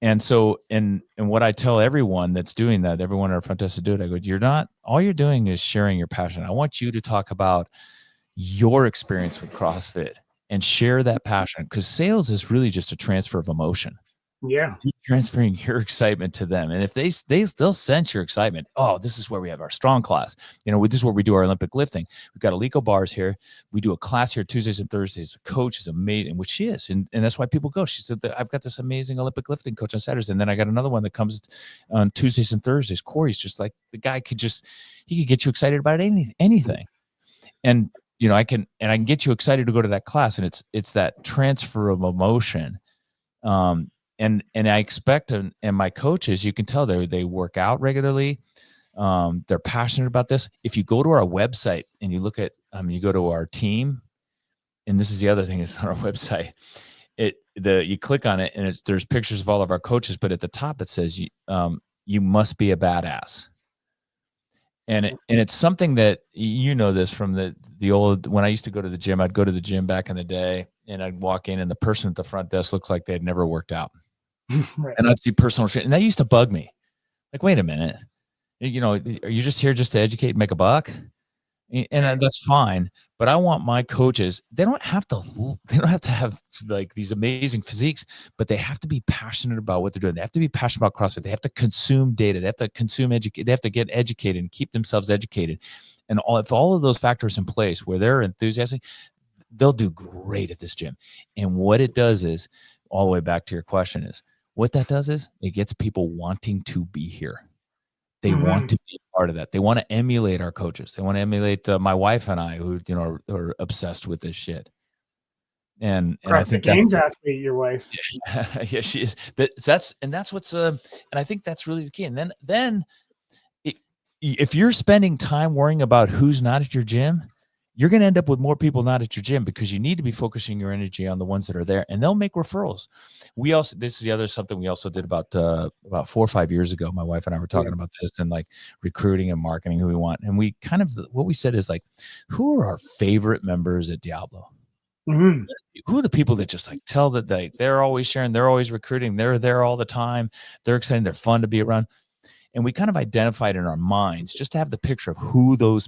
And so, and what I tell everyone that's doing that, everyone at our front desk to do it, I go, all you're doing is sharing your passion. I want you to talk about your experience with CrossFit and share that passion, because sales is really just a transfer of emotion. Yeah. You're transferring your excitement to them. And if they'll sense your excitement. Oh, this is where we have our strong class. This is where we do our Olympic lifting. We've got Alico bars here. We do a class here Tuesdays and Thursdays. The coach is amazing, which she is. And that's why people go. She said that I've got this amazing Olympic lifting coach on Saturdays. And then I got another one that comes on Tuesdays and Thursdays. Corey's just like, the guy he could get you excited about anything. And, I can get you excited to go to that class. And it's that transfer of emotion. And I expect, and my coaches, you can tell they work out regularly. They're passionate about this. If you go to our website and you look at, you go to our team, and this is the other thing is on our website, you click on it and there's pictures of all of our coaches, but at the top it says, you must be a badass. And it's something that, this from the old, when I used to go to the gym, I'd go to the gym back in the day and I'd walk in and the person at the front desk looks like they'd never worked out. Right. And I'd see personal training, and that used to bug me. Like, wait a minute, are you just here just to educate and make a buck? And that's fine, but I want my coaches, they don't have to have like these amazing physiques, but they have to be passionate about what they're doing. They have to be passionate about CrossFit. They have to consume data. They have to consume educate. They have to get educated and keep themselves educated. And if all of those factors in place where they're enthusiastic, they'll do great at this gym. And what it does is, all the way back to your question, is what that does is it gets people wanting to be here. They want to be a part of that. They want to emulate our coaches. They want to emulate my wife and I, who are obsessed with this shit. And I think games athlete, your wife. Yeah, she is. That's what's and I think that's really the key. And then if you're spending time worrying about who's not at your gym, you're going to end up with more people not at your gym, because you need to be focusing your energy on the ones that are there, and they'll make referrals. This is something we also did about 4 or 5 years ago. My wife and I were talking about this, and like recruiting and marketing who we want. And we what we said is like, who are our favorite members at Diablo? Who are the people that just like tell that they're always sharing, they're always recruiting, they're there all the time, they're exciting, they're fun to be around. And we kind of identified in our minds just to have the picture of who those,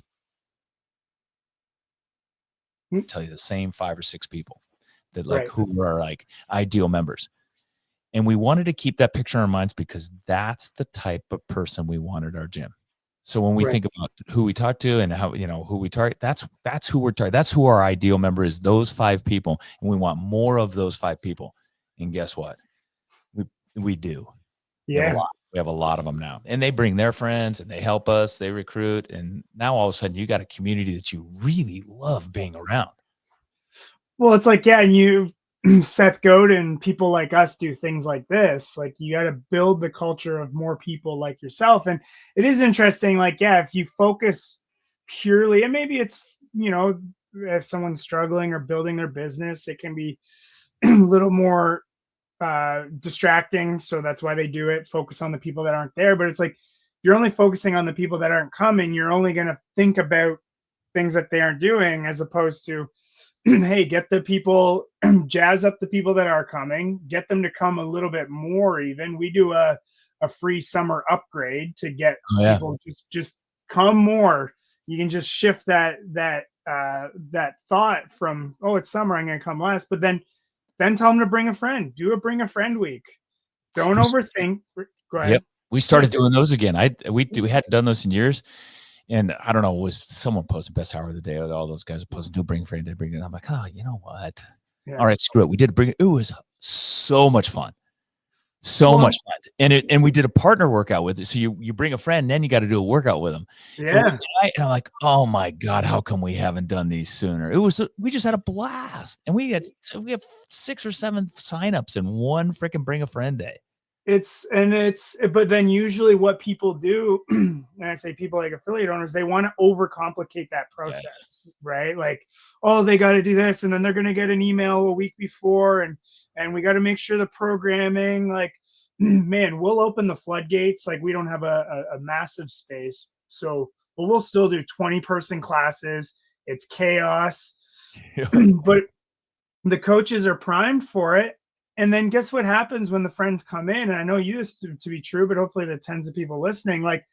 tell you the same 5 or 6 people that who are like ideal members. And we wanted to keep that picture in our minds because that's the type of person we wanted our gym. So when we think about who we talk to and how, who we target, that's who we're targeting. That's who our ideal member is, those 5 people. And we want more of those 5 people. And guess what? We do. Yeah. We have a lot of them now, and they bring their friends and they help us, they recruit. And now all of a sudden you got a community that you really love being around. Well, it's like, and you, Seth Godin, people like us do things like this. Like, you got to build the culture of more people like yourself. And it is interesting. Like, if you focus purely, and maybe it's, if someone's struggling or building their business, it can be a little more distracting. So that's why they do it. Focus on the people that aren't there. But it's like, you're only focusing on the people that aren't coming. You're only going to think about things that they aren't doing, as opposed to, hey, get the people, jazz up the people that are coming, get them to come a little bit more. Even we do a free summer upgrade to get people just come more. you can just shift that thought from, oh, it's summer, I'm gonna come less, but then tell them to bring a friend. Do a bring a friend week. Don't overthink. Go ahead. Yep. We started doing those again. We hadn't done those in years. And I don't know, was someone posted best hour of the day? All those guys posted, do bring a friend, bring it. I'm like, oh, you know what? Yeah. All right, screw it. We did bring it. It was so much fun. So much fun. And we did a partner workout with it. So you bring a friend, and then you got to do a workout with them. Yeah. And I'm like, oh my God, how come we haven't done these sooner? We just had a blast. And we have 6 or 7 signups in one freaking bring a friend day. But then usually what people do, and I say people like affiliate owners, they want to overcomplicate that process, right? Like, oh, they got to do this, and then they're going to get an email a week before, and we got to make sure the programming, like, man, we'll open the floodgates. Like, we don't have a massive space, but we'll still do 20-person classes. It's chaos, but the coaches are primed for it. And then guess what happens when the friends come in? And I know you this to be true, but hopefully the tens of people listening, like,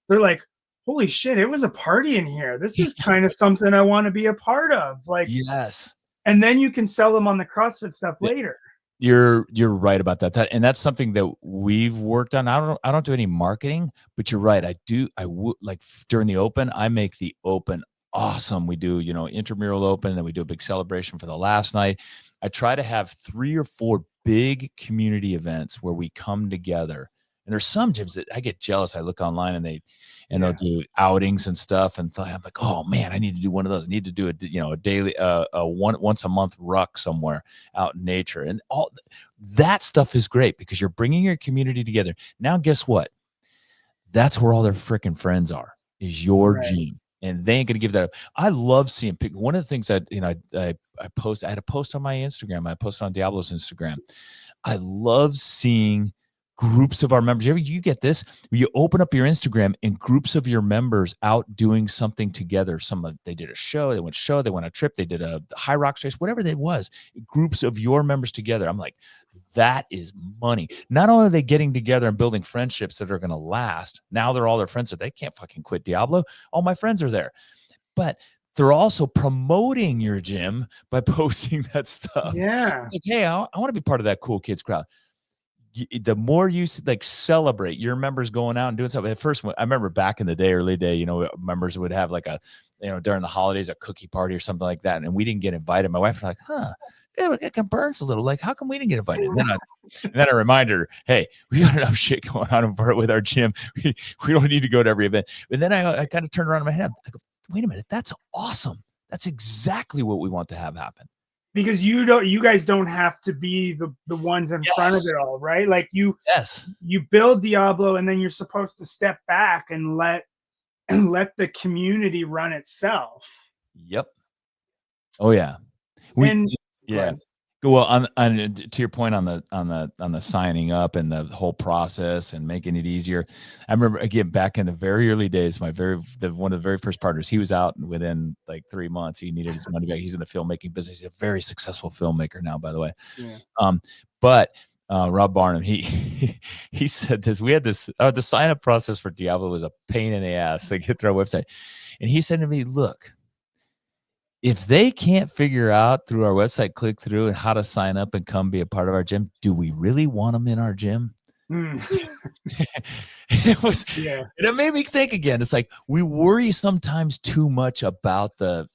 they're like, holy shit, it was a party in here. This is kind of something I want to be a part of. Like, yes. And then you can sell them on the CrossFit stuff later. You're right about that. And that's something that we've worked on. I don't do any marketing, but you're right. I would like during the open, I make the open awesome. We do, intramural open, and then we do a big celebration for the last night. I try to have 3 or 4 big community events where we come together. And there's some gyms that I get jealous. I look online and they'll do outings and stuff. And I'm like, oh man, I need to do one of those. I need to do a daily, once a month ruck somewhere out in nature. And all that stuff is great because you're bringing your community together. Now, guess what? That's where all their freaking friends are, is your gym. And they ain't going to give that up. I love seeing people. One of the things that, I post, I had a post on my Instagram. I posted on Diablo's Instagram. I love seeing groups of our members. You get this? You open up your Instagram and groups of your members out doing something together. They did a show, they went on a trip, they did a high rocks race, whatever it was. Groups of your members together. I'm like, that is money. Not only are they getting together and building friendships that are going to last, now they're all their friends that they can't fucking quit Diablo. All my friends are there. But they're also promoting your gym by posting that stuff. Yeah. Like, hey, I want to be part of that cool kids crowd. The more you like celebrate your members going out and doing something. At first, I remember back in the day, early day, members would have like during the holidays, a cookie party or something like that. And we didn't get invited. My wife was like, it kind of burns a little. Like, how come we didn't get invited? And then I remind her, hey, we got enough shit going on with our gym. We don't need to go to every event. And then I kind of turned around in my head. I go, wait a minute, that's awesome. That's exactly what we want to have happen. Because you guys don't have to be the ones in front of it all, right? Like you build Diablo, and then you're supposed to step back and let the community run itself. Yep. Oh yeah. Well, on to your point on the signing up and the whole process and making it easier. I remember again back in the very early days, one of the very first partners, he was out within like 3 months. He needed his money back. He's in the filmmaking business. He's a very successful filmmaker now, by the way. Yeah. But Rob Barnum, he said this. We had this the sign up process for Diablo was a pain in the ass to get through our website, and he said to me, "Look, if they can't figure out through our website click through and how to sign up and come be a part of our gym, do we really want them in our gym?" It made me think again. It's like we worry sometimes too much about the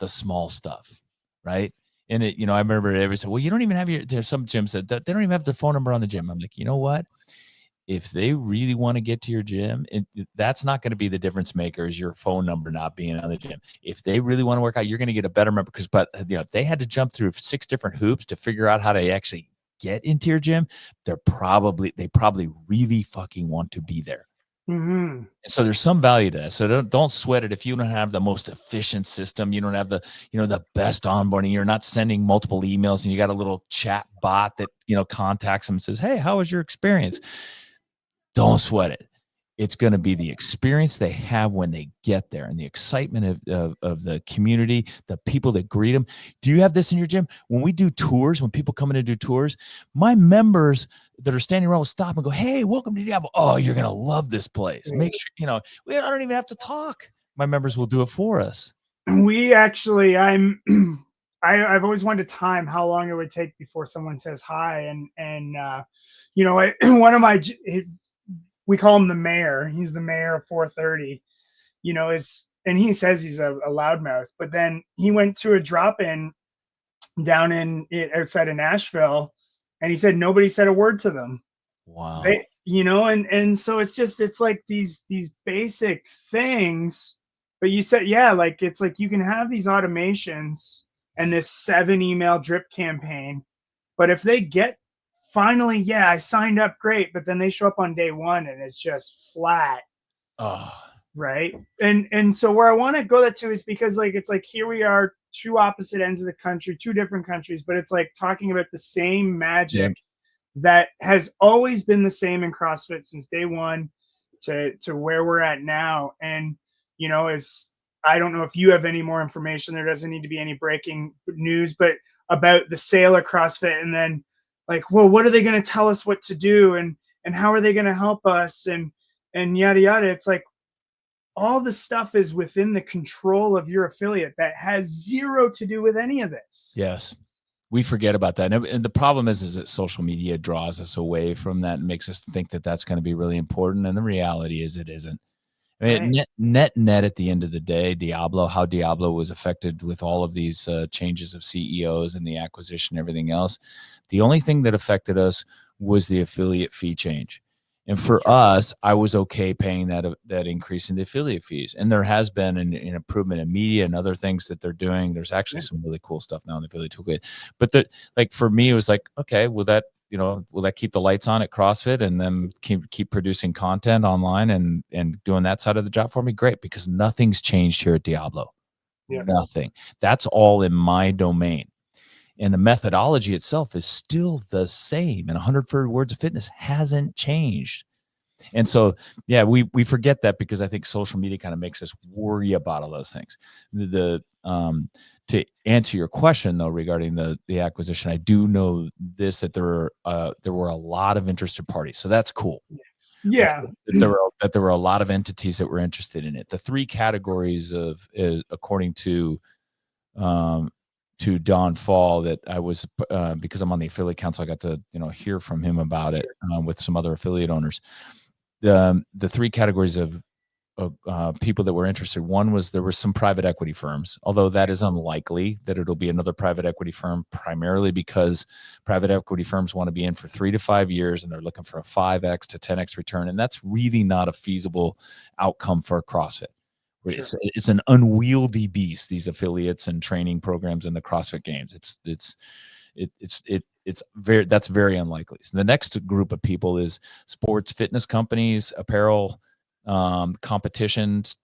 small stuff, right? And I remember everybody said, well, you don't even have there's some gyms that they don't even have their phone number on the gym. I'm like, you know what? If they really want to get to your gym, that's not going to be the difference maker is your phone number not being on the gym. If they really want to work out, you're going to get a better member but they had to jump through 6 different hoops to figure out how to actually get into your gym. They probably really fucking want to be there. Mm-hmm. And so there's some value to that. So don't sweat it if you don't have the most efficient system. You don't have the the best onboarding. You're not sending multiple emails, and you got a little chat bot that contacts them and says, "Hey, how was your experience?" Don't sweat it. It's going to be the experience they have when they get there and the excitement of the community, the people that greet them. Do you have this in your gym? When we do tours, when people come in to do tours, my members that are standing around will stop and go, "Hey, welcome to Diablo. Oh, you're going to love this place." Make sure, I don't even have to talk. my members will do it for us. We actually, I've always wanted to time how long it would take before someone says hi, and you know, one of my, we call him the mayor. He's the mayor of 430. You know, and he says he's a loudmouth, but then he went to a drop-in down outside of Nashville, and he said nobody said a word to them. Wow. You know, and so it's like these basic things. But you said, yeah, like it's like you can have these automations and this 7 email drip campaign, but if they get finally, yeah, I signed up, great, but then they show up on day one and it's just flat. Oh. Right. And so where I want to go that to is because like it's like here we are, two opposite ends of the country, two different countries, but it's like talking about the same magic that has always been the same in CrossFit since day one to where we're at now. And you know, as I don't know if you have any more information, there doesn't need to be any breaking news, but about the sale of CrossFit, and then like, well, what are they going to tell us what to do, and how are they going to help us, and yada yada. It's like all the stuff is within the control of your affiliate that has zero to do with any of this. Yes. We forget about that. And the problem is that social media draws us away from that and makes us think that that's going to be really important. And the reality is it isn't. I mean, Right. net at the end of the day, how Diablo was affected with all of these changes of CEOs and the acquisition and everything else. The only thing that affected us was the affiliate fee change. And for us, I was okay paying that increase in the affiliate fees. And there has been an improvement in media and other things that they're doing. There's actually some really cool stuff now in the affiliate toolkit. But like for me, it was like, okay, will that keep the lights on at CrossFit and then keep producing content online and doing that side of the job for me? Great, because nothing's changed here at Diablo. Yeah. Nothing. That's all in my domain. And the methodology itself is still the same. And 100 Words of Fitness hasn't changed. And so, yeah, we forget that because I think social media kind of makes us worry about all those things. To answer your question though, regarding the acquisition, I do know this, that there were a lot of interested parties. So that's cool. Yeah. That there were a lot of entities that were interested in it. The 3 categories according to Don Fall, that I was, because I'm on the affiliate council, I got to, hear from him about it with some other affiliate owners. The 3 categories of people that were interested. One was there were some private equity firms, although that is unlikely that it'll be another private equity firm, primarily because private equity firms want to be in for 3 to 5 years and they're looking for a 5x to 10x return. And that's really not a feasible outcome for CrossFit. Sure. It's an unwieldy beast, these affiliates and training programs in the CrossFit Games. That's very unlikely. So the next group of people is sports fitness companies, apparel competitions,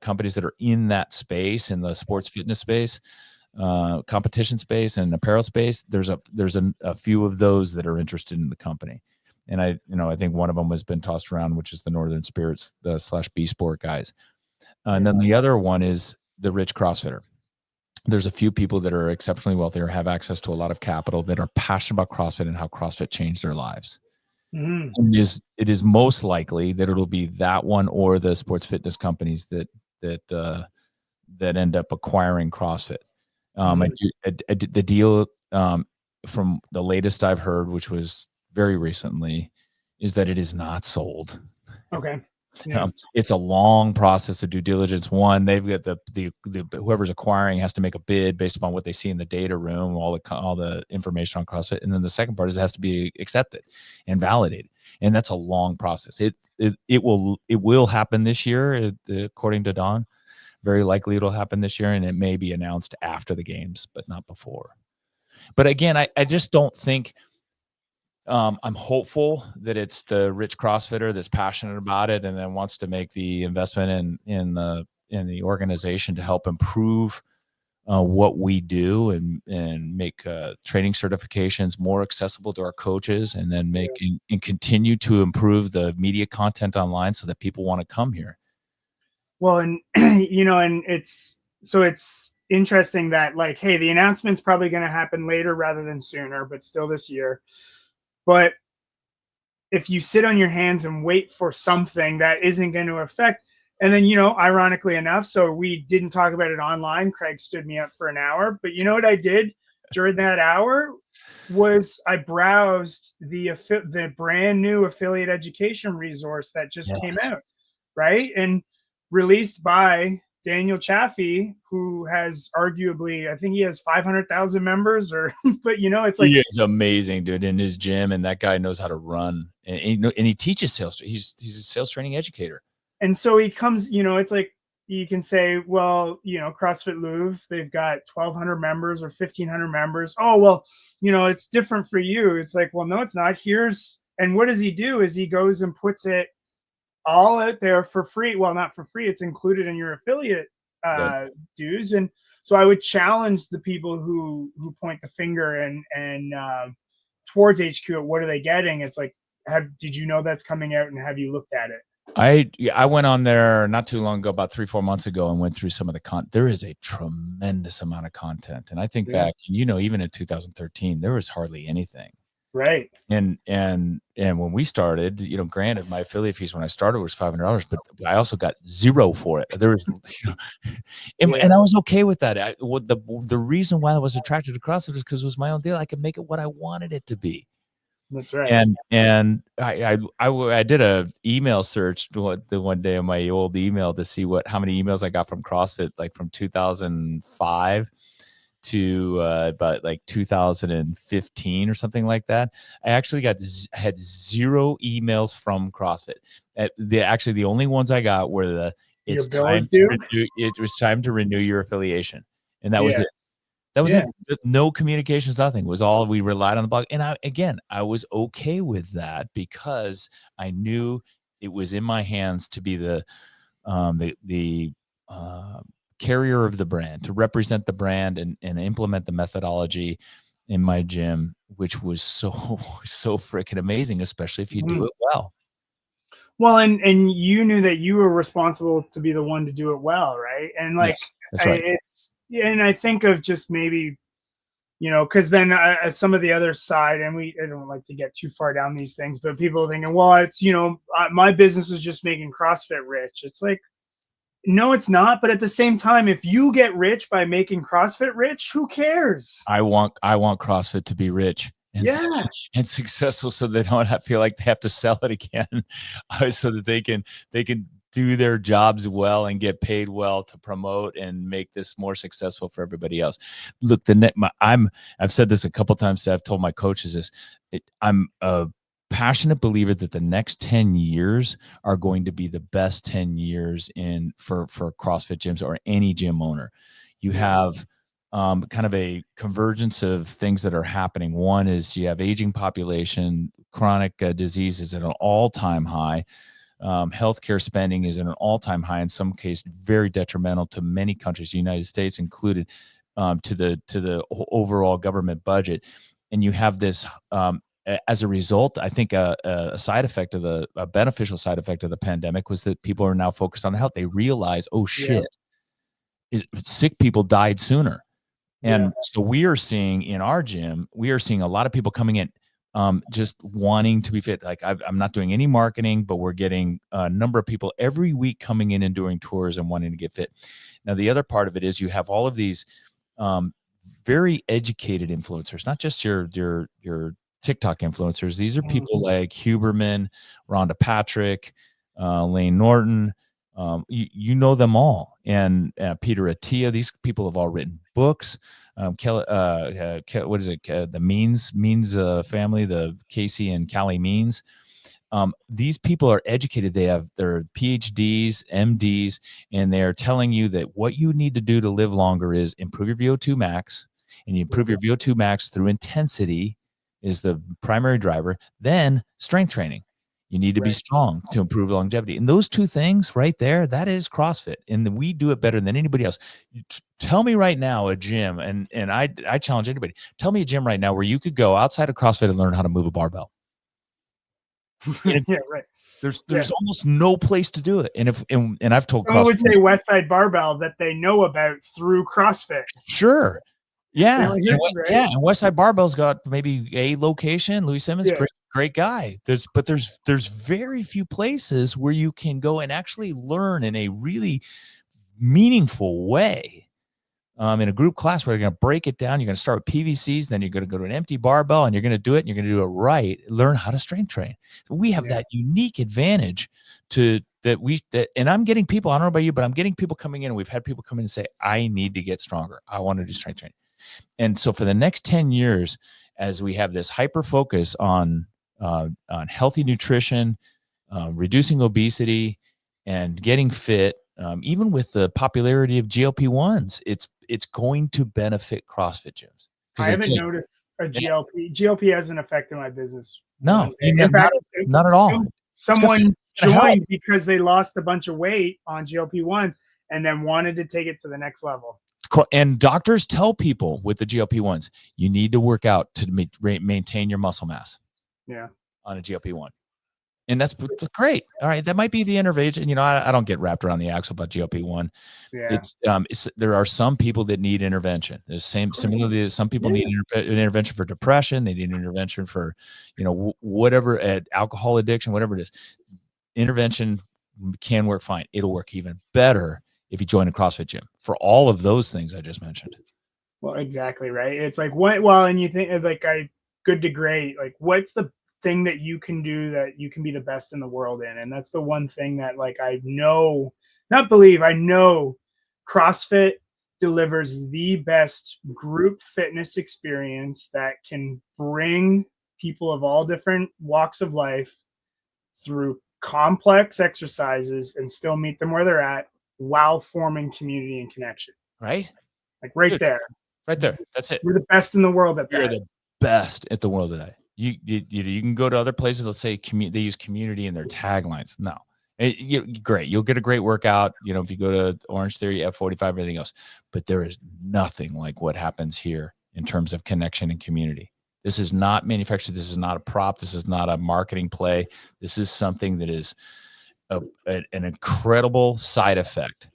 companies that are in that space, in the sports fitness space, competition space and apparel space. There's a few of those that are interested in the company. And I think one of them has been tossed around, which is the Northern Spirits / B Sport guys. And then the other one is the rich CrossFitter. There's a few people that are exceptionally wealthy or have access to a lot of capital that are passionate about CrossFit and how CrossFit changed their lives. Mm-hmm. And it is most likely that it'll be that one or the sports fitness companies that end up acquiring CrossFit. The deal, from the latest I've heard, which was very recently, is that it is not sold. Okay. Yeah. It's a long process of due diligence. One, they've got the whoever's acquiring has to make a bid based upon what they see in the data room, all the information on CrossFit, and then the second part is it has to be accepted and validated, and that's a long process. It will happen this year, according to Don. Very likely it'll happen this year, and it may be announced after the games, but not before. But again, I just don't think. I'm hopeful that it's the rich CrossFitter that's passionate about it and then wants to make the investment in the organization to help improve what we do and make training certifications more accessible to our coaches, and then and continue to improve the media content online so that people want to come here. Well, and and it's interesting that, like, hey, the announcement's probably going to happen later rather than sooner, but still this year. But if you sit on your hands and wait for something that isn't going to affect, And then, you know, ironically enough, so we didn't talk about it online. Craig stood me up for an hour, but you know what I did during that hour was I browsed the brand new affiliate education resource that just came out, right? And released by Daniel Chaffee, who has arguably, I think he has 500,000 members, or but you know, it's like he is amazing, dude, in his gym, and that guy knows how to run, and he teaches sales. He's a sales training educator. And so he comes, you know, it's like you can say, well, you know, CrossFit Louvre, they've got 1,200 members or 1,500 members. Oh, well, you know, it's different for you. It's like, well, no, it's not. And what does he do is he goes and puts it all out there for free. Well, not for free. It's included in your affiliate dues. And so I would challenge the people who point the finger and towards HQ. What are they getting? It's like, did you know that's coming out, and have you looked at it? I went on there not too long ago, about 3-4 months ago, and went through some of the content. There is a tremendous amount of content. And I think back, you know, even in 2013, there was hardly anything. Right. And when we started, you know, granted, my affiliate fees when I started was $500, but I also got zero for it. There was, you know, and I was okay with that. The reason why I was attracted to CrossFit is because it was my own deal. I could make it what I wanted it to be. That's right. And I did a email search the one day on my old email to see how many emails I got from CrossFit, like from 2005 to about like 2015 or something like that. I actually had zero emails from CrossFit. The only ones I got were it was time to renew your affiliation, and that was it. That was it. No communications, nothing. It was all, we relied on the blog. And I was okay with that because I knew it was in my hands to be the carrier of the brand, to represent the brand and implement the methodology in my gym, which was so freaking amazing, especially if you do it well. Well, and you knew that you were responsible to be the one to do it well, right? And like, yes, that's right. And I think of just maybe, you know, because then some of the other side, and I don't like to get too far down these things, but people are thinking, well, it's, you know, my business is just making CrossFit rich. It's like, no, it's not. But at the same time, if you get rich by making CrossFit rich, who cares? I want CrossFit to be rich and successful, so they don't feel like they have to sell it again, so that they can do their jobs well and get paid well to promote and make this more successful for everybody else. Look, I've said this a couple times. I've told my coaches this. I'm a passionate believer that the next 10 years are going to be the best 10 years for CrossFit gyms or any gym owner. You have kind of a convergence of things that are happening. One is you have aging population, chronic diseases at an all-time high. Healthcare spending is at an all-time high, in some cases very detrimental to many countries, the United States included, to the overall government budget. And you have this, as a result, I think a beneficial side effect of the pandemic was that people are now focused on health. They realize, oh shit, sick people died sooner. And so we are seeing in our gym, a lot of people coming in just wanting to be fit. Like I'm not doing any marketing, but we're getting a number of people every week coming in and doing tours and wanting to get fit. Now, the other part of it is you have all of these very educated influencers, not just your TikTok influencers. These are people like Huberman, Rhonda Patrick, Lane Norton. You know them all, and Peter Attia. These people have all written books. What is it? The Means family, the Casey and Callie Means. These people are educated. They have their PhDs, MDs, and they are telling you that what you need to do to live longer is improve your VO2 max, and you improve your VO2 max through intensity is the primary driver. Then strength training. You need to be strong to improve longevity. And those two things right there, that is CrossFit. And we do it better than anybody else. Tell me right now a gym, and I challenge anybody, tell me a gym right now where you could go outside of CrossFit and learn how to move a barbell. There's almost no place to do it. And I've told CrossFit. I would say Westside Barbell that they know about through CrossFit. Sure. Yeah. And Westside Barbell's got maybe a location. Louis Simmons, great guy. There's very few places where you can go and actually learn in a really meaningful way. In a group class where you're going to break it down, you're going to start with PVCs, then you're going to go to an empty barbell, and you're going to do it, and you're going to do it right. Learn how to strength train. We have that unique advantage and I'm getting people, I don't know about you, but I'm getting people coming in, and we've had people come in and say, I need to get stronger. I want to do strength training. And so for the next 10 years, as we have this hyper focus on healthy nutrition, reducing obesity, and getting fit, even with the popularity of GLP-1s, it's going to benefit CrossFit gyms. I haven't noticed a GLP. Yeah. GLP hasn't affected my business. No, in fact, not at all. Someone joined because they lost a bunch of weight on GLP-1s and then wanted to take it to the next level. And doctors tell people with the GLP-1s, you need to work out to maintain your muscle mass. Yeah, on a GLP-1. And that's great. All right. That might be the intervention. You know, I don't get wrapped around the axle about GLP-1. Yeah. There are some people that need intervention. There's similarly, some people need an intervention for depression. They need an intervention for, whatever, alcohol addiction, whatever it is. Intervention can work fine. It'll work even better if you join a CrossFit gym for all of those things I just mentioned. Well, exactly. Right. It's like, and you think like good to great, like what's the thing that you can do that you can be the best in the world in? And that's the one thing that I know CrossFit delivers the best group fitness experience that can bring people of all different walks of life through complex exercises and still meet them where they're at while forming community and connection. Right? Dude, there. Right there. That's it. We're the best in the world at that. You're the best at the world of that. You can go to other places. Let's say they use community in their taglines. No, great. You'll get a great workout. If you go to Orange Theory, F45, everything else. But there is nothing like what happens here in terms of connection and community. This is not manufactured. This is not a prop. This is not a marketing play. This is something that is an incredible side effect.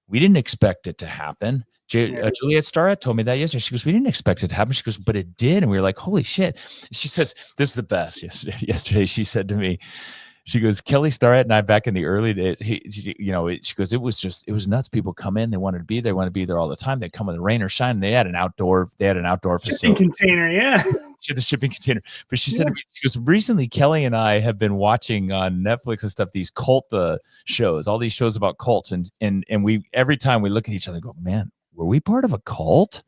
We didn't expect it to happen. Juliet Starrett told me that yesterday. She goes, we didn't expect it to happen. She goes, but it did. And we were like, holy shit. She says, this is the best. Yesterday she said to me, she goes, Kelly Starrett and I back in the early days, she goes, it was nuts. People come in, they want to be there all the time. They come in the rain or shine. And they had an outdoor facility. Container. Yeah. She had the shipping container. But she said to me, she goes, recently Kelly and I have been watching on Netflix and stuff, these cult shows, all these shows about cults. And we, every time we look at each other and go, man, were we part of a cult?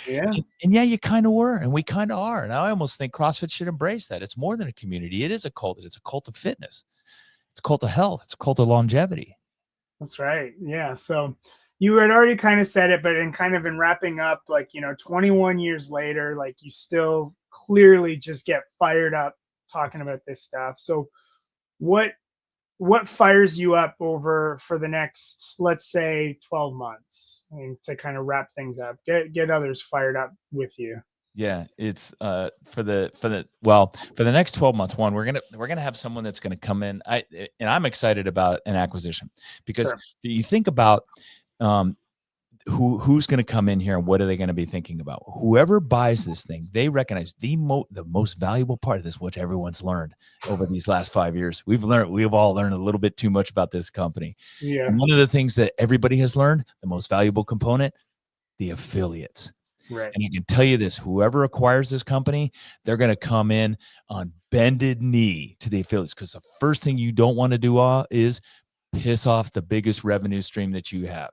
Yeah. and yeah, you kind of were, and we kind of are. And I almost think CrossFit should embrace that. It's more than a community. It is a cult. It's a cult of fitness. It's a cult of health. It's a cult of longevity. That's right. Yeah. So you had already kind of said it, but in wrapping up, 21 years later, you still clearly just get fired up talking about this stuff. So what fires you up for the next, let's say 12 months, to kind of wrap things up, get others fired up with you? Yeah, it's for the next 12 months, we're gonna have someone that's gonna come in. I'm excited about an acquisition because you think about who's going to come in here and what are they going to be thinking about? Whoever buys this thing, they recognize the most valuable part of this, which everyone's learned over these last 5 years. We've all learned a little bit too much about this company. Yeah. And one of the things that everybody has learned, the most valuable component, the affiliates. Right. And I can tell you this, whoever acquires this company, they're going to come in on bended knee to the affiliates, because the first thing you don't want to do is piss off the biggest revenue stream that you have.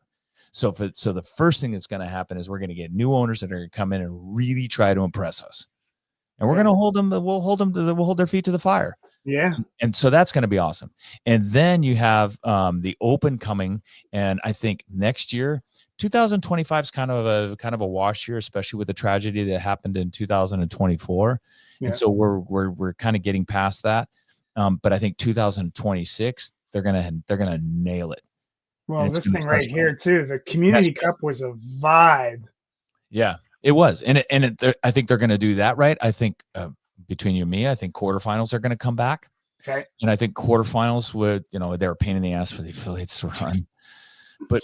So the first thing that's going to happen is we're going to get new owners that are going to come in and really try to impress us. And we're going to hold them. We'll hold their feet to the fire. Yeah. And so that's going to be awesome. And then you have the Open coming. And I think next year, 2025 is kind of a wash year, especially with the tragedy that happened in 2024. Yeah. And so we're kind of getting past that. But I think 2026, they're gonna nail it. Well, this thing right here too, the Community Cup was a vibe. Yeah, it was, and I think they're going to do that right. I think between you and me, I think quarterfinals are going to come back. Okay, and I think quarterfinals they're a pain in the ass for the affiliates to run, but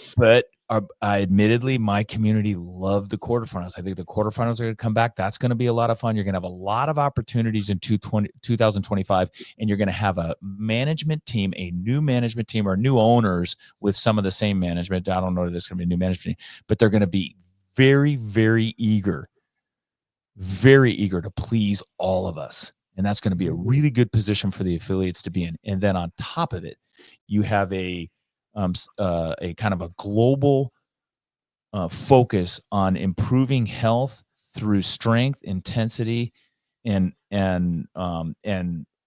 admittedly, my community loved the quarterfinals. I think the quarterfinals are going to come back. That's going to be a lot of fun. You're going to have a lot of opportunities in 2025, and you're going to have a management team, a new management team, or new owners with some of the same management. I don't know if this is going to be a new management team, but they're going to be very, very eager to please all of us. And that's going to be a really good position for the affiliates to be in. And then on top of it, you have a kind of a global focus on improving health through strength, intensity, and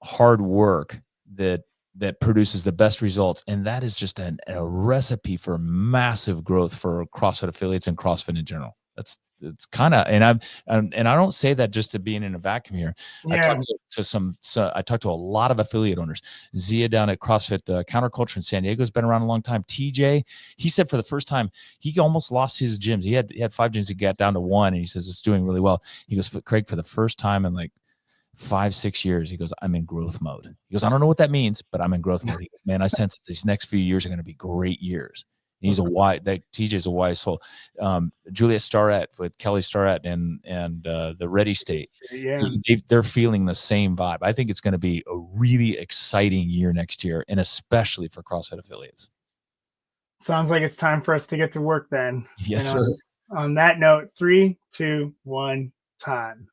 hard work that produces the best results. And that is just a recipe for massive growth for CrossFit affiliates and CrossFit in general. It's kind of, and I don't say that just to being in a vacuum here. Yeah. I talked I talked to a lot of affiliate owners. Zia down at CrossFit Counterculture in San Diego has been around a long time. TJ, he said for the first time, he almost lost his gyms. He had 5 gyms, he got down to 1, and he says it's doing really well. He goes, Craig, for the first time in like 5-6 years, he goes, I'm in growth mode. He goes, I don't know what that means, but I'm in growth mode. He goes, man, I sense that these next few years are going to be great years. And he's TJ's a wise soul. Juliet Starrett with Kelly Starrett and the Ready State. Yeah. They're feeling the same vibe. I think it's going to be a really exciting year next year, and especially for CrossFit affiliates. Sounds like it's time for us to get to work then. Yes, sir. On that note, 3, 2, 1, time.